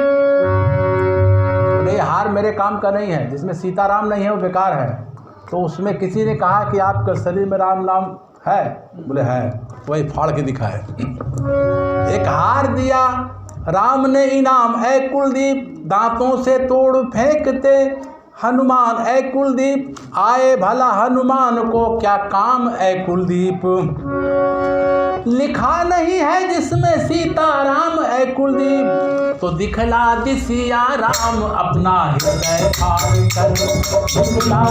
बोले हार मेरे काम का नहीं है, जिसमें सीताराम नहीं है वो बेकार है। तो उसमें किसी ने कहा कि आपके शरीर में राम नाम है? बोले है। वही फाड़ के दिखाए। एक हार दिया राम ने इनाम ऐ कुलदीप, दांतों से तोड़ फेंकते हनुमान ऐ कुलदीप, आए भला हनुमान को क्या काम ऐ कुलदीप। लिखा नहीं है जिसमें सीताराम ऐ कुलदीप, तो दिखला दिसिया राम अपना हृदय फाड़ कर। दिखला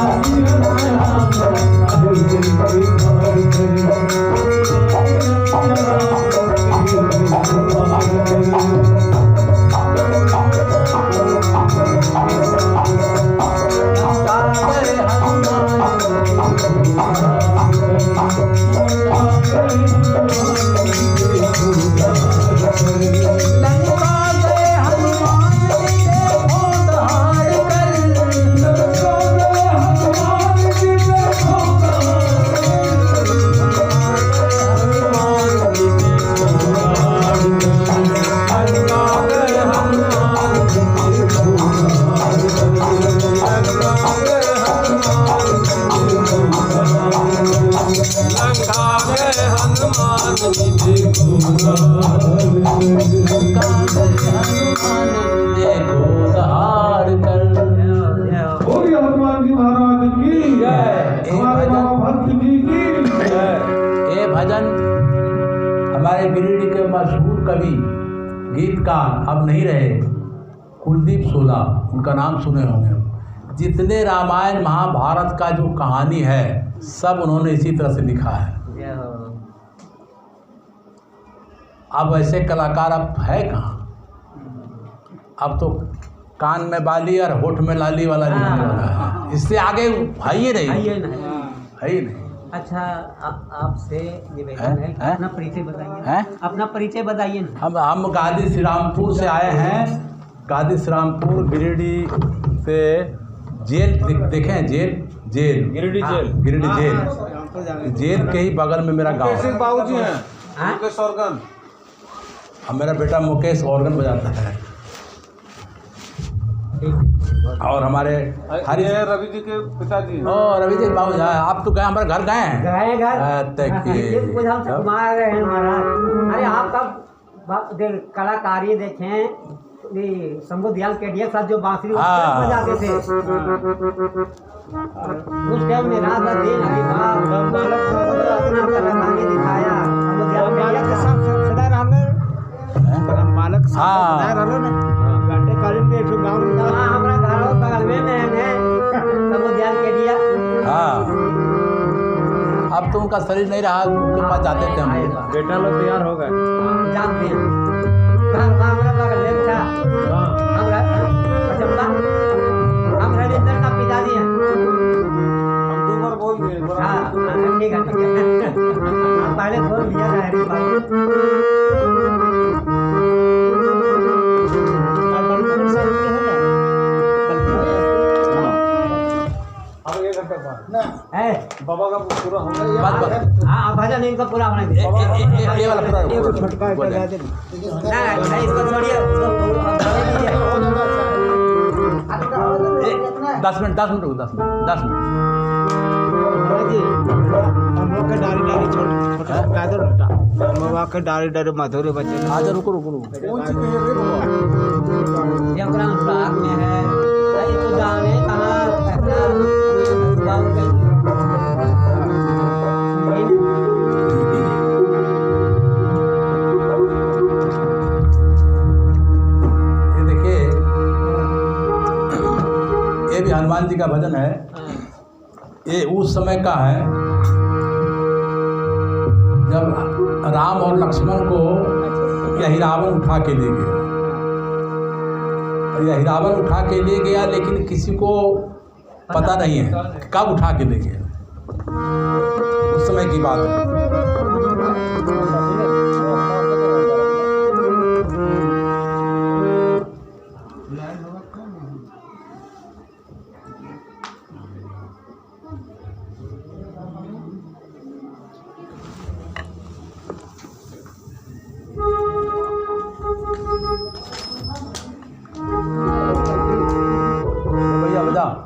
हनुमान जी महाराज की जय। भजन हमारे गिरिडीह के मशहूर कवि गीतकार अब नहीं रहे, कुलदीप सोला, उनका नाम सुने होंगे। जितने रामायण महाभारत का जो कहानी है सब उन्होंने इसी तरह से लिखा है। अब ऐसे कलाकार अब है कहाँ? अब तो कान में बाली और होठ में लाली वाला लिखने वाला है, इससे आगे है ही नहीं, है ही नहीं। अच्छा, आपसे निवेदन है, अपना परिचय बताइए। अपना परिचय बताइए ना। हम गादी श्री रामपुर से आए हैं। गादी श्री रामपुर गिरिडीह से जेल देखें, jail Giridih jail, Giridih jail, jail के ही बगल में मेरा गाँव है। बाबू जी हैं, मुकेश ऑर्गन। अब मेरा बेटा मुकेश ऑर्गन बजाता है, और हमारे हरी रवि जी के पिताजी हैं। रवि जी बाबू जी, आप तो गए, हमारे घर गए हैं। कुमार हैं महाराज। अरे आपका कलाकारी देखें, शंभू दयाल केडिया के साथ जो बांसुरी बजाते थे उस टाइम में रात दिन कलाकारी दिखाया। शंभू दयाल केडिया के साथ सदा रहने बालक घंटे में एक गाँव हमारा घर बगल में है शंभू दयाल केडिया। अब तो उनका शरीर नहीं रहा, उनके पास जाते थे हम। बेटा लोग तैयार हो गए, जानते हैं हमारा बगल में था, हमारा रविंद्र का पिताजी हैं। हम 2 बार बोल दिए। ठीक है पहले बोल दिया बाबा का पूरा हो गया। हाँ भजन इनका पूरा होना चाहिए। ये वाला पूरा इसको छोड़िए, 10 मिनट रुको, 10 मिनट। हम लोग के डारी छोटा पैदल उठा, हम लोग के डारी मधुर बच्चे। आज रुको। ये ग्राम बाग में है, तो जाने कहाँ ये देखिए, ये भी हनुमान जी का भजन है। ये उस समय का है जब राम और लक्ष्मण को यही रावण उठा के ले गया। यही रावण उठा के ले गया, लेकिन किसी को पता नहीं है कब उठा के ले गया। उस समय की बात है।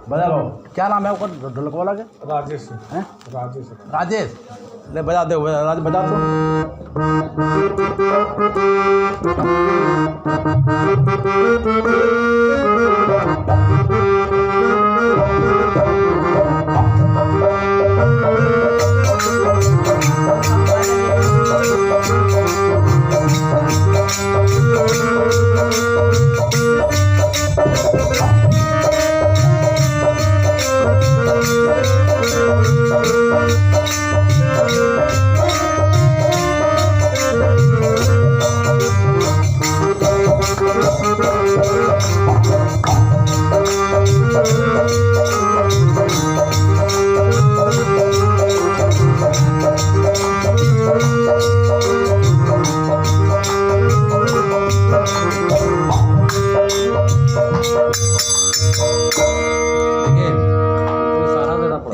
बजा भाव, क्या नाम है उसका ढोलक वाला के? राजेश हैं? राजेश ले बजा दे, बजा तो।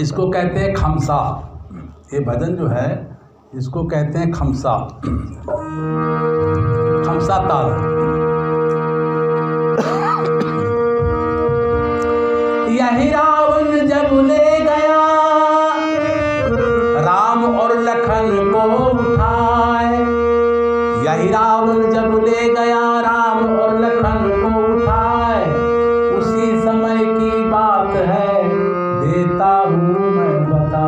इसको कहते हैं खमसा। ये भजन जो है इसको कहते हैं खमसा, खमसा ताल। यही रावण जब ले गया राम और लखन को उठाए। यही रावण जब ले गया राम और लखन को उठाए। उसी समय की बात है, देता हूँ मैं बता।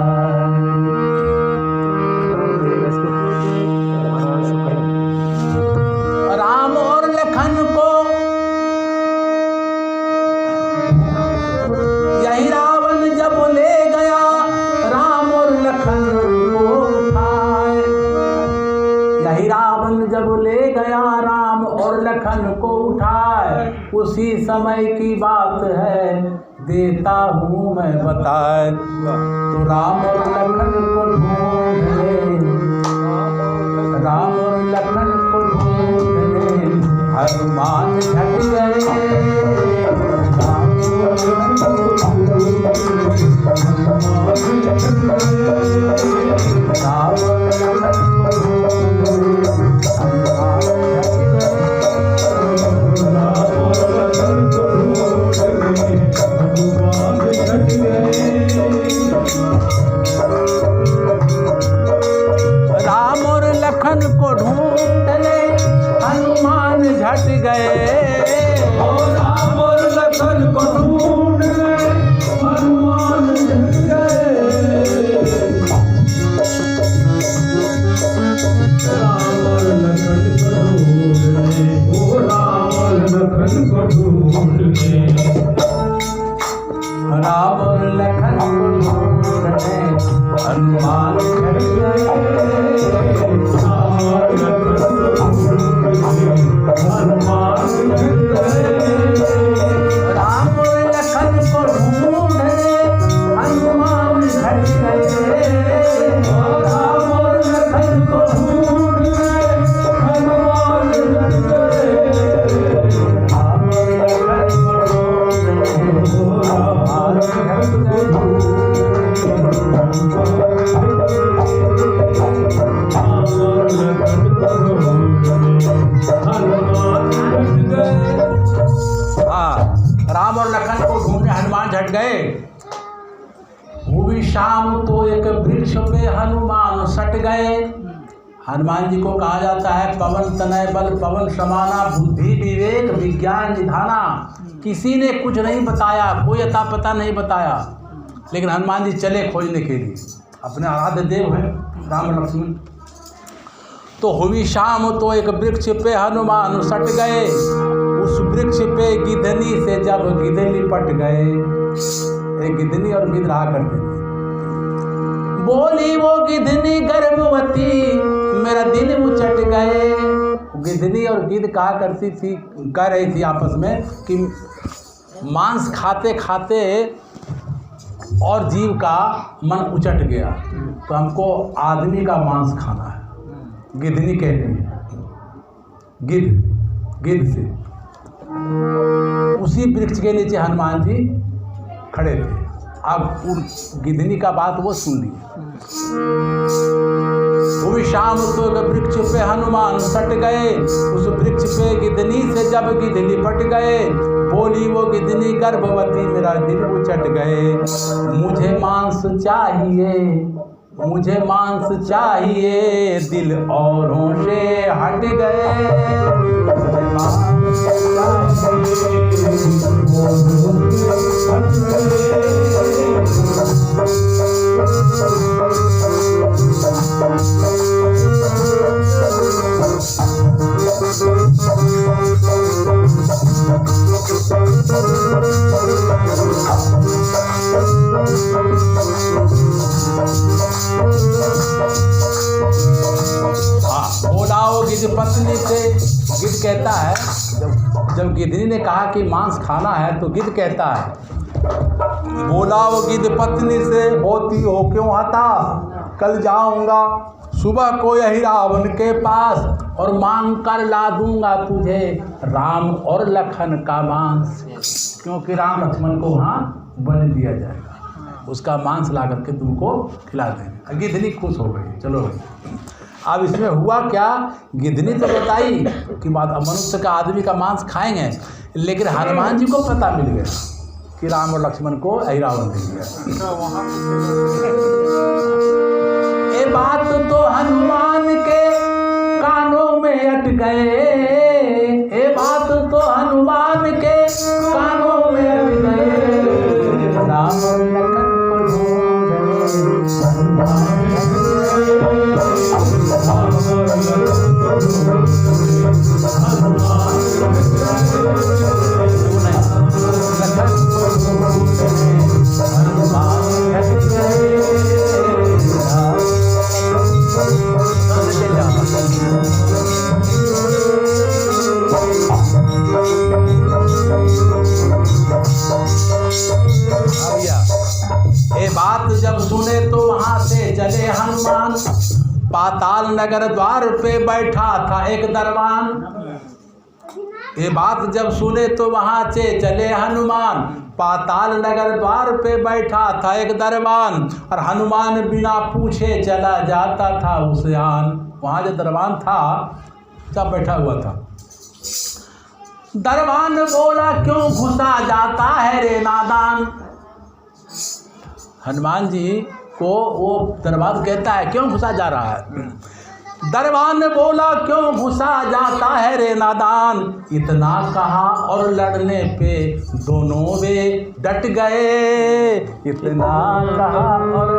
लखन को उठाए, उसी समय की बात है देता हूँ मैं बताए। तो राम और लखन को ढूंढने, राम और लखन को ढूंढने हनुमान झट गए। राम और लखन को ढूंढने हनुमान झट गए। राम और लखन को ढूंढने हनुमान झट गए। राम और लखन को ढूंढने, ओ राम और लखन को ढूंढने। राम और लखन को ढूंढने हनुमान झट गए। राम और लखन को ढूंढने हनुमान झट गए। राम और लखन को ढूंढने हनुमान झट गए। राम और लखन को ढूंढने हनुमान झट गए। राम और लखन को ढूंढने हनुमान झट गए। हुई शाम तो एक वृक्ष पे हनुमान सट गए। हनुमान जी को कहा जाता है पवन तनय बल पवन समाना, बुद्धि विवेक विज्ञान निधाना। किसी ने कुछ नहीं बताया, कोई अता पता नहीं बताया, लेकिन हनुमान जी चले खोजने के लिए। अपने आराध्य देव हैं राम लक्ष्मण। तो हुई शाम तो एक वृक्ष पे हनुमान सट गए। उस वृक्ष पे गिद्धनी से जब गिद्धनी पट गए। एक गिद्धनी और गिद्ध रहा करते थे। बोली वो गिद्धनी गर्भवती, मेरा दिल उचट गए। गिद्धनी और गिद्ध कहा करती थी, कह रही थी आपस में कि मांस खाते खाते और जीव का मन उचट गया, तो हमको आदमी का मांस खाना है। गिद्धनी कहती है गिद्ध से। उसी वृक्ष के नीचे हनुमान जी खड़े थे। अब उन गिद्धनी का बात वो सुन ली। वो शाम तो वृक्ष पे हनुमान सट गए। उस वृक्ष पे गिद्धनी से जब गिद्धनी पट गए। बोली वो गिद्धनी गर्भवती, मेरा दिल उचट गए। मुझे मांस चाहिए, मुझे मांस चाहिए, दिल औरों से हट गए। मुझे मांस गिद्ध पत्नी से गिद्ध कहता है, जब गिद्धनी ने कहा कि मांस खाना है तो गिद्ध कहता है, बोला वो गिद्ध पत्नी से, होती हो क्यों हता, कल जाऊंगा सुबह को यही रावण के पास और मांग कर ला दूंगा तुझे राम और लखन का मांस, क्योंकि राम लक्ष्मण को वहाँ बलि दिया जाएगा, उसका मांस ला करके तुमको खिला देंगे। गिद्धनी खुश हो गई, चलो भाई। अब इसमें हुआ क्या, गिद्धनी तो बताई कि मनुष्य का आदमी का मांस खाएंगे, लेकिन हनुमान जी को पता मिल गया कि राम और लक्ष्मण को रावण दे दिया। ये बात तो हनुमान के कानों में अट गए, ये बात तो हनुमान के कानों में अट गए। राम और लखन को पाताल नगर द्वार पे बैठा था एक दरबान। ये बात जब सुने तो वहाँ से चले हनुमान। पाताल नगर द्वार पे बैठा था एक दरबान, और हनुमान बिना पूछे चला जाता था उसे आन। वहाँ जो दरबान था सब बैठा हुआ था। दरबान बोला क्यों घुसा जाता है रे नादान। हनुमान जी को वो दरबान कहता है क्यों घुसा जा रहा है। दरबान ने बोला क्यों घुसा जाता है रे नादान। इतना कहा और लड़ने पे दोनों वे डट गए। इतना कहा और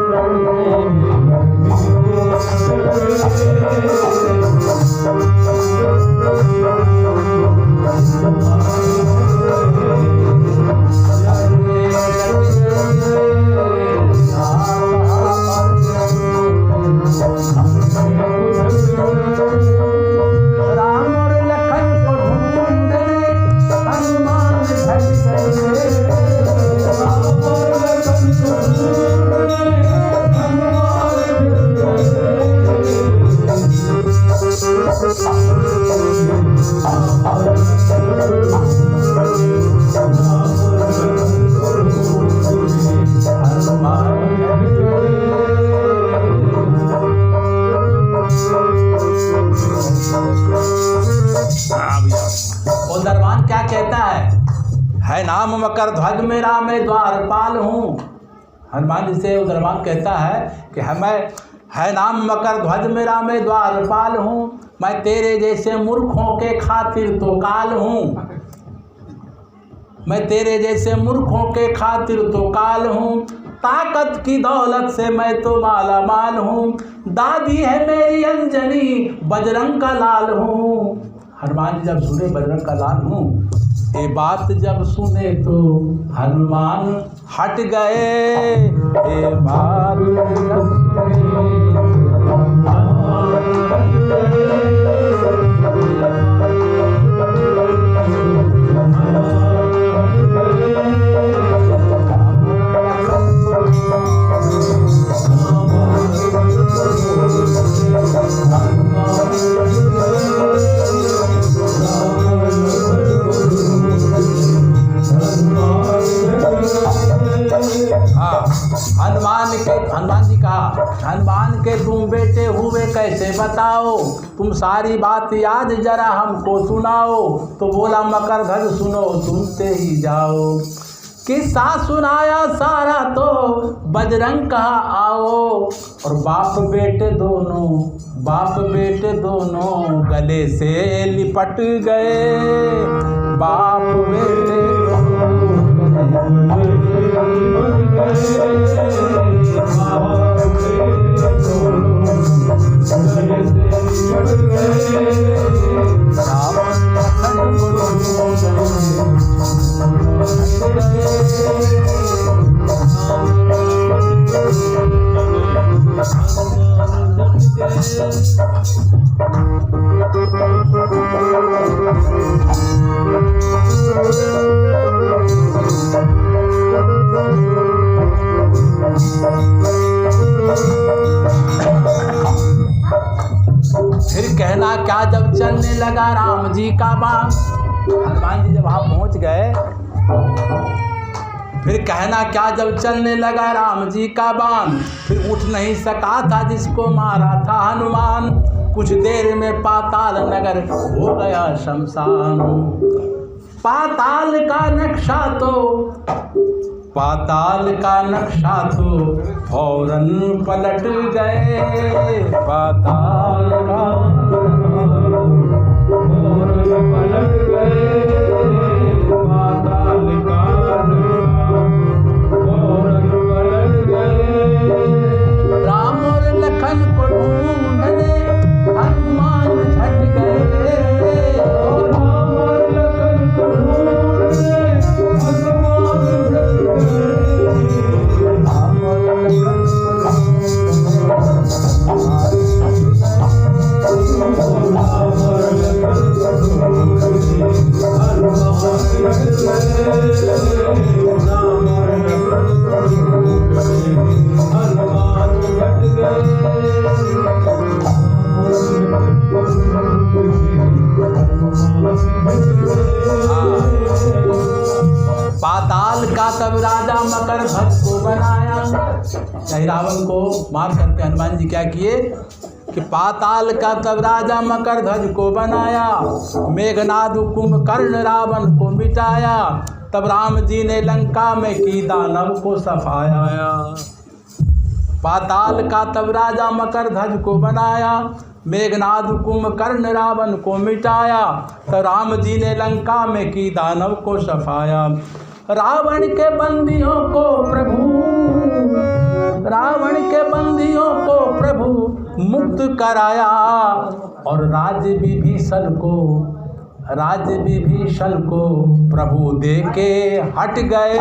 राम और लखन को ढूंढने हनुमान झट गए। वो दरबान क्या कहता है नाम मकर ध्वज मेरा मैं द्वारपाल हूँ। हनुमान जी से वो दरबान कहता है कि है नाम मकर ध्वज मेरा मैं द्वारपाल हूँ। मैं तेरे जैसे मूर्खों के खातिर तो काल हूँ। मैं तेरे जैसे मूर्खों के खातिर तो काल हूँ। ताकत की दौलत से मैं तो माला माल हूँ। दादी है मेरी अंजनी बजरंग का लाल हूँ। हनुमान जी जब सुने बजरंग का लाल हूँ, ये बात जब सुने तो हनुमान हट गए। ये बात जब हनुमान जी कहा हनुमान के तुम बेटे हुए कैसे बताओ। तुम सारी बात आज जरा हमको सुनाओ। तो बोला मकर ध्वज सुनो सुनते ही जाओ। किस्सा सुनाया सारा तो बजरंग कहा आओ। और बाप बेटे दोनों गले से लिपट गए। बाप बेटे फिर कहना क्या जब चलने लगा राम जी का बाण। हनुमान जी जब वहाँ पहुँच गए, फिर कहना क्या जब चलने लगा राम जी का बाण। फिर उठ नहीं सका था जिसको मारा था हनुमान। कुछ देर में पाताल नगर हो गया शमशान। पाताल का नक्शा तो फौरन पलट गए। पाताल का फौरन पलट गए। पाताल का फौरन पलट गए। राम और लखन को ढूंढने हनुमान झट गए। राम और लखन को ढूंढने हनुमान झट गए। राम और लखन को ढूंढने पाताल का तब राजा मकर ध्वज को बनाया। यही रावण को मार करके हनुमान जी क्या किए कि पाताल का तब राजा मकर ध्वज को बनाया, मेघनाद कुंभकर्ण रावण को मिटाया, तब राम जी ने लंका में की दानव को सफाया। पाताल का तब राजा मकर ध्वज को बनाया, मेघनाद कुंभकर्ण रावण को मिटाया, तो राम जी ने लंका में की दानव को सफाया। रावण के बंदियों को प्रभु, रावण के बंदियों को प्रभु मुक्त कराया, और राज्य विभीषण को प्रभु देके हट गए।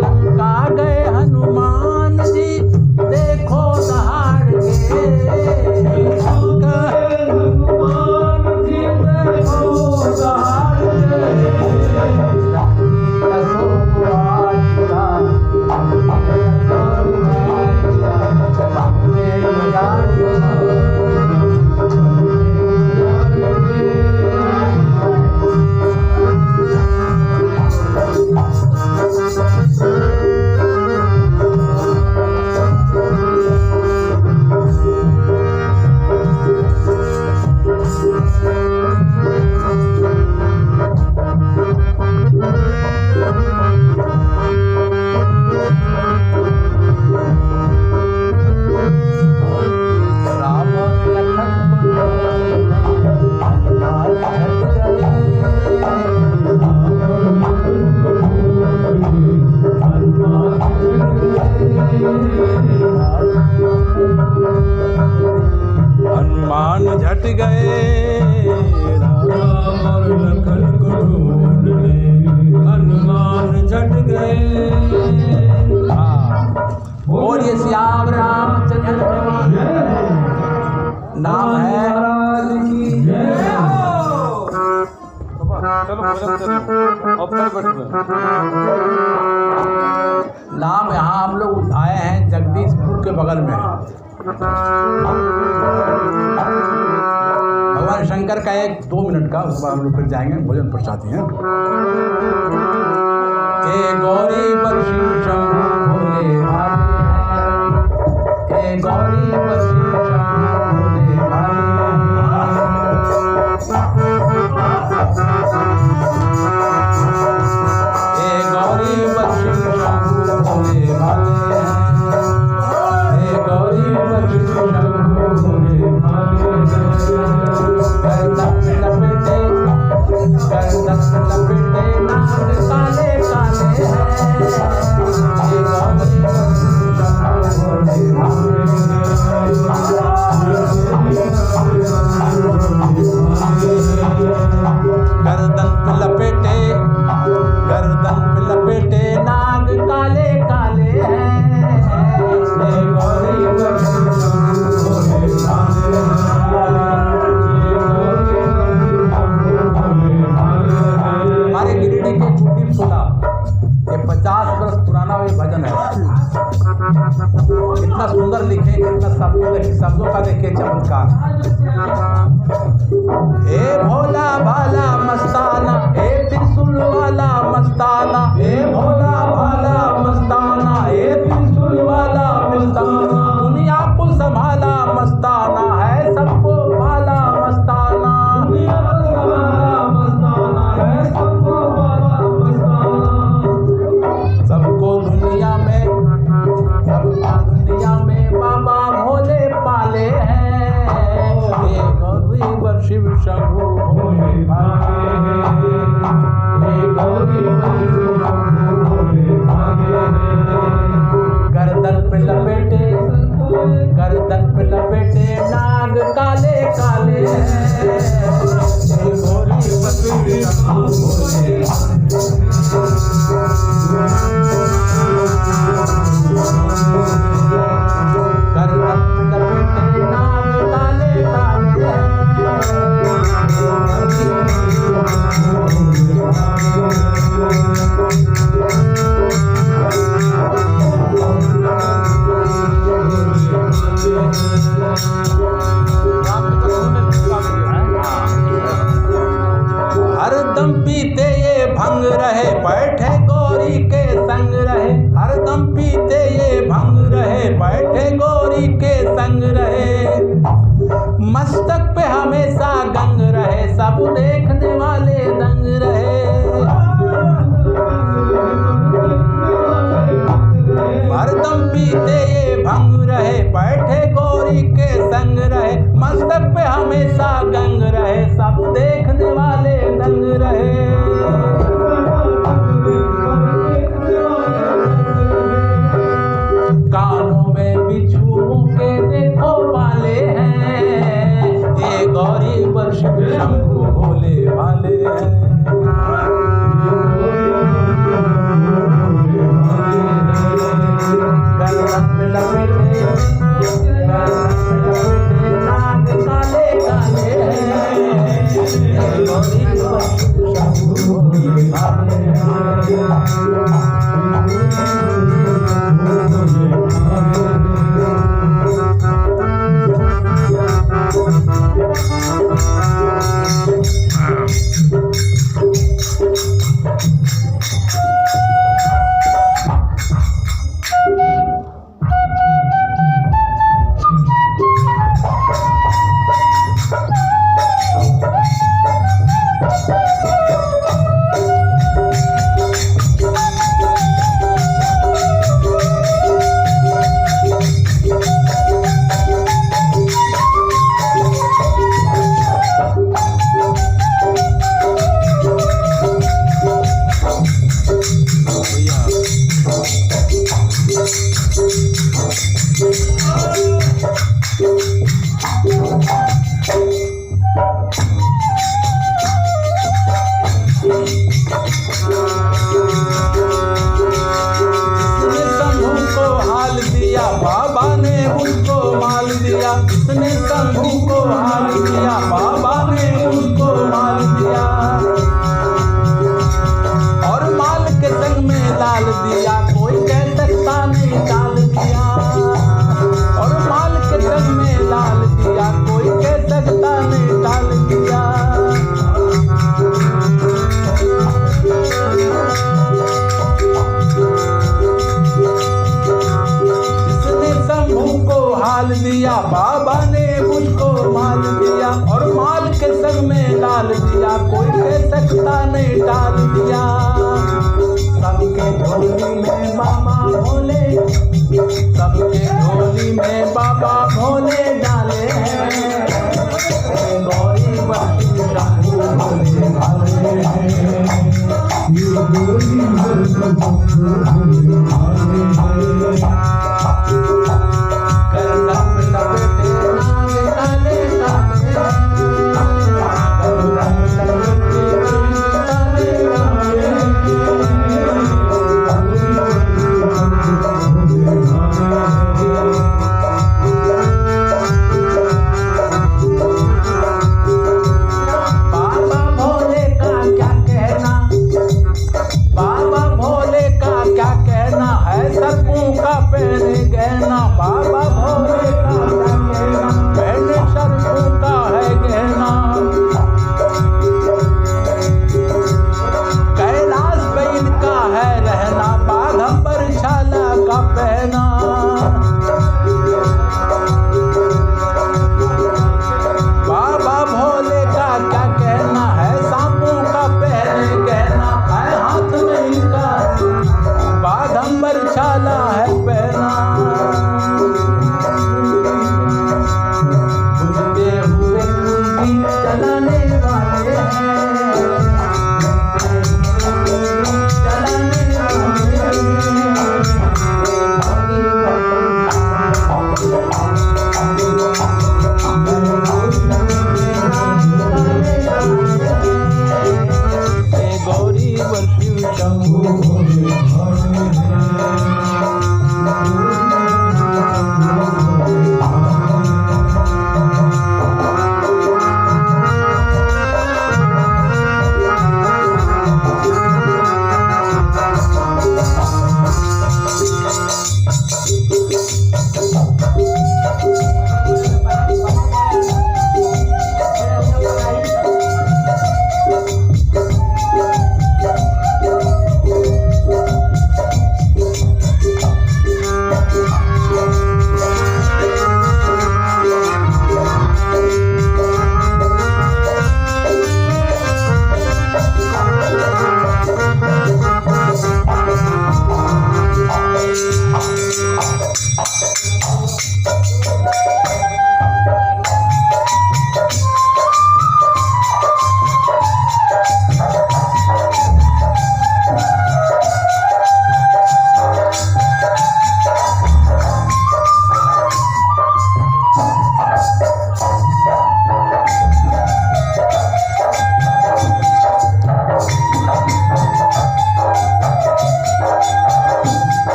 लंका गए हनुमान जी देखो दहाड़ के, हनुमान जी देखो दहाड़ हनुमान झट गए, राम और लखन को ढूंढने हनुमान झट गए। बोलिए सियावर रामचंद्र नाम है। नाम यहाँ हम लोग आए हैं जगदीशपुर के बगल में। भगवान शंकर का 1-2 मिनट का, उसके बाद हम लोग फिर जाएंगे भोजन प्रसाद हैं। ए गौरी बरसी शंभु भोले भाले, ए गौरी बरसी शंभु भोले भाले, ए गौरी बरसी शंभु भोले भाले, ए गौरी बरसी शंभु भोले भाले। गर्दन लपेटे नाग काले काले हैं, ए गौरी बरसी शंभु गर्दन पे लपेटे नाग काले काले हैं, ए गौरी बरसी शंभु भोले भाले। हमारे गिरिडीह के कुलदीप सोना, ये 50 वर्ष पुराना ये भजन है। कितना सुंदर लिखे, कितना शब्दों का देखे चमत्कार। ए भोला भाला मस्ताना, ए त्रिशूल वाला मस्ताना, ए भोला भाला मस्ताना, ए त्रिशूल वाला मस्ताना, दुनिया को संभाला मस्ताना है, सबको भाला मस्ताना, दुनिया को संभाला मस्ताना है, सबको भाला मस्ताना। सबको दुनिया में बाबा भोले पाले हैं, ए गौरी बर शिव शंभु भोले भाले, ए गौरी बर शिव शंभु भोले भाले। गर्दन पे लपेटे नाग काले काले हैं, ए गौरी बर शिव शंभु भोले भंग रहे, बैठे गौरी के संग रहे, हरदम पीते ये भंग रहे, बैठे गौरी के संग रहे, मस्तक पे हमेशा गंग रहे, सब देखने वाले दंग रहे, हरदम पीते ये भंग रहे, बैठे गौरी के संग रहे, मस्तक पे हमेशा गंग रहे, सब देखने वाले दंग रहे। कानों में बिच्छुओं के देखो वाले हैं, ये गौरी पर शिव शंभु भोले वाले हैं। गर्दन में लपेटे नाग काले काले हैं, ये गौरी पर शिव शंभु भोले वाले हैं। जिसने शंभू को हाल दिया, बाबा ने उसको माल दिया, और माल के संग में लाल दिया, कोई कह सकता नहीं डाल दिया, और माल के संग में लाल दिया, कोई कह सकता नहीं डाल दिया। जिसने शंभू को हाल दिया, बाबा ने मुझको माल दिया, और माल के संग में लाल दिया, कोई कह सकता नहीं डाल दिया। सबके झोली में बाबा भोले, सबके झोली में बाबा भोले डाले हैं, गौरी बख्शी शंभू भोले भाले हैं, ये गौरी बख्शी शंभू भोले भाले हैं। क्या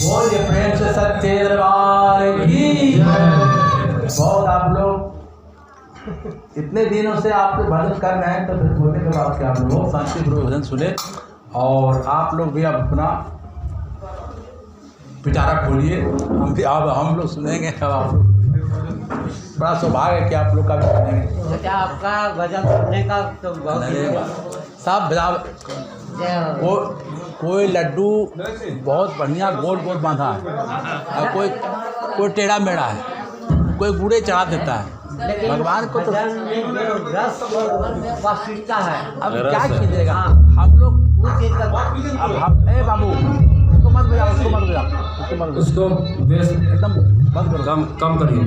बोलिए प्रेम से सत्य दरबार की बहुत आप लोग इतने दिनों से आप लोग भजन कर रहे हैं, तो फिर बोलने के बाद क्या आप लोग शांतिपूर्वक भजन सुने और आप लोग भी अब अपना पिटारा खोलिए, हम भी अब हम लोग सुनेंगे। अब आप लोग बड़ा सौभाग्य है कि आप लोग का भी सुनेंगे। अच्छा, आपका भजन सुनने का तो बहुत सब कोई लड्डू बहुत बढ़िया गोल गोल बांधा है और कोई टेढ़ा मेढ़ा है, कोई गुड़े चढ़ा देता है। भगवान को तो भजन में जो रस और वास्तविकता है, अब क्या कीजिएगा हम लोग वो चीज का अब हम ए बाबू उसको मत बजाओ, उसको मत बजाओ, उसको मत बजाओ, उसको बेस एकदम बंद करो, कम करिए।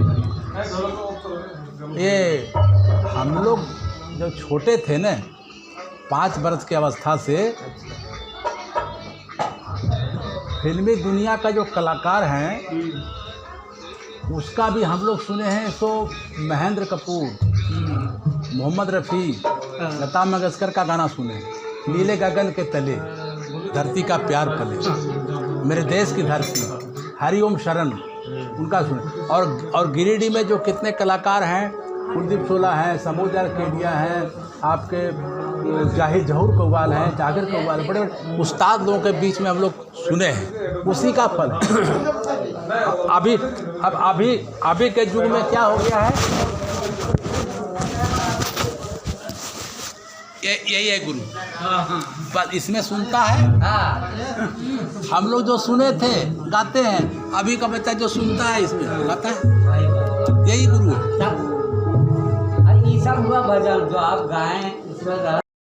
ये हम लोग जब छोटे थे न 5 वर्ष की अवस्था से फिल्मी दुनिया का जो कलाकार हैं उसका भी हम लोग सुने हैं। सो महेंद्र कपूर, मोहम्मद रफ़ी, लता मंगेशकर का गाना सुने, नीले गगन के तले धरती का प्यार पले, मेरे देश की धरती, हरिओम शरण, उनका सुने। और गिरिडीह में जो कितने कलाकार हैं, कुलदीप सोला हैं, समुद्र केडिया हैं, आपके जाहिद जहूर कव्वाल हैं, जागिर कव्वाल, बड़े बड़े उस्ताद लोगों के बीच में हम लोग सुने हैं, उसी का फल अभी के युग में क्या हो गया है, ये गुरु बस इसमें सुनता है। हम लोग जो सुने थे गाते हैं, अभी का बच्चा जो सुनता है इसमें गाता है, यही गुरु है। ये सब हुआ भजन जो आप गाएं, इसमें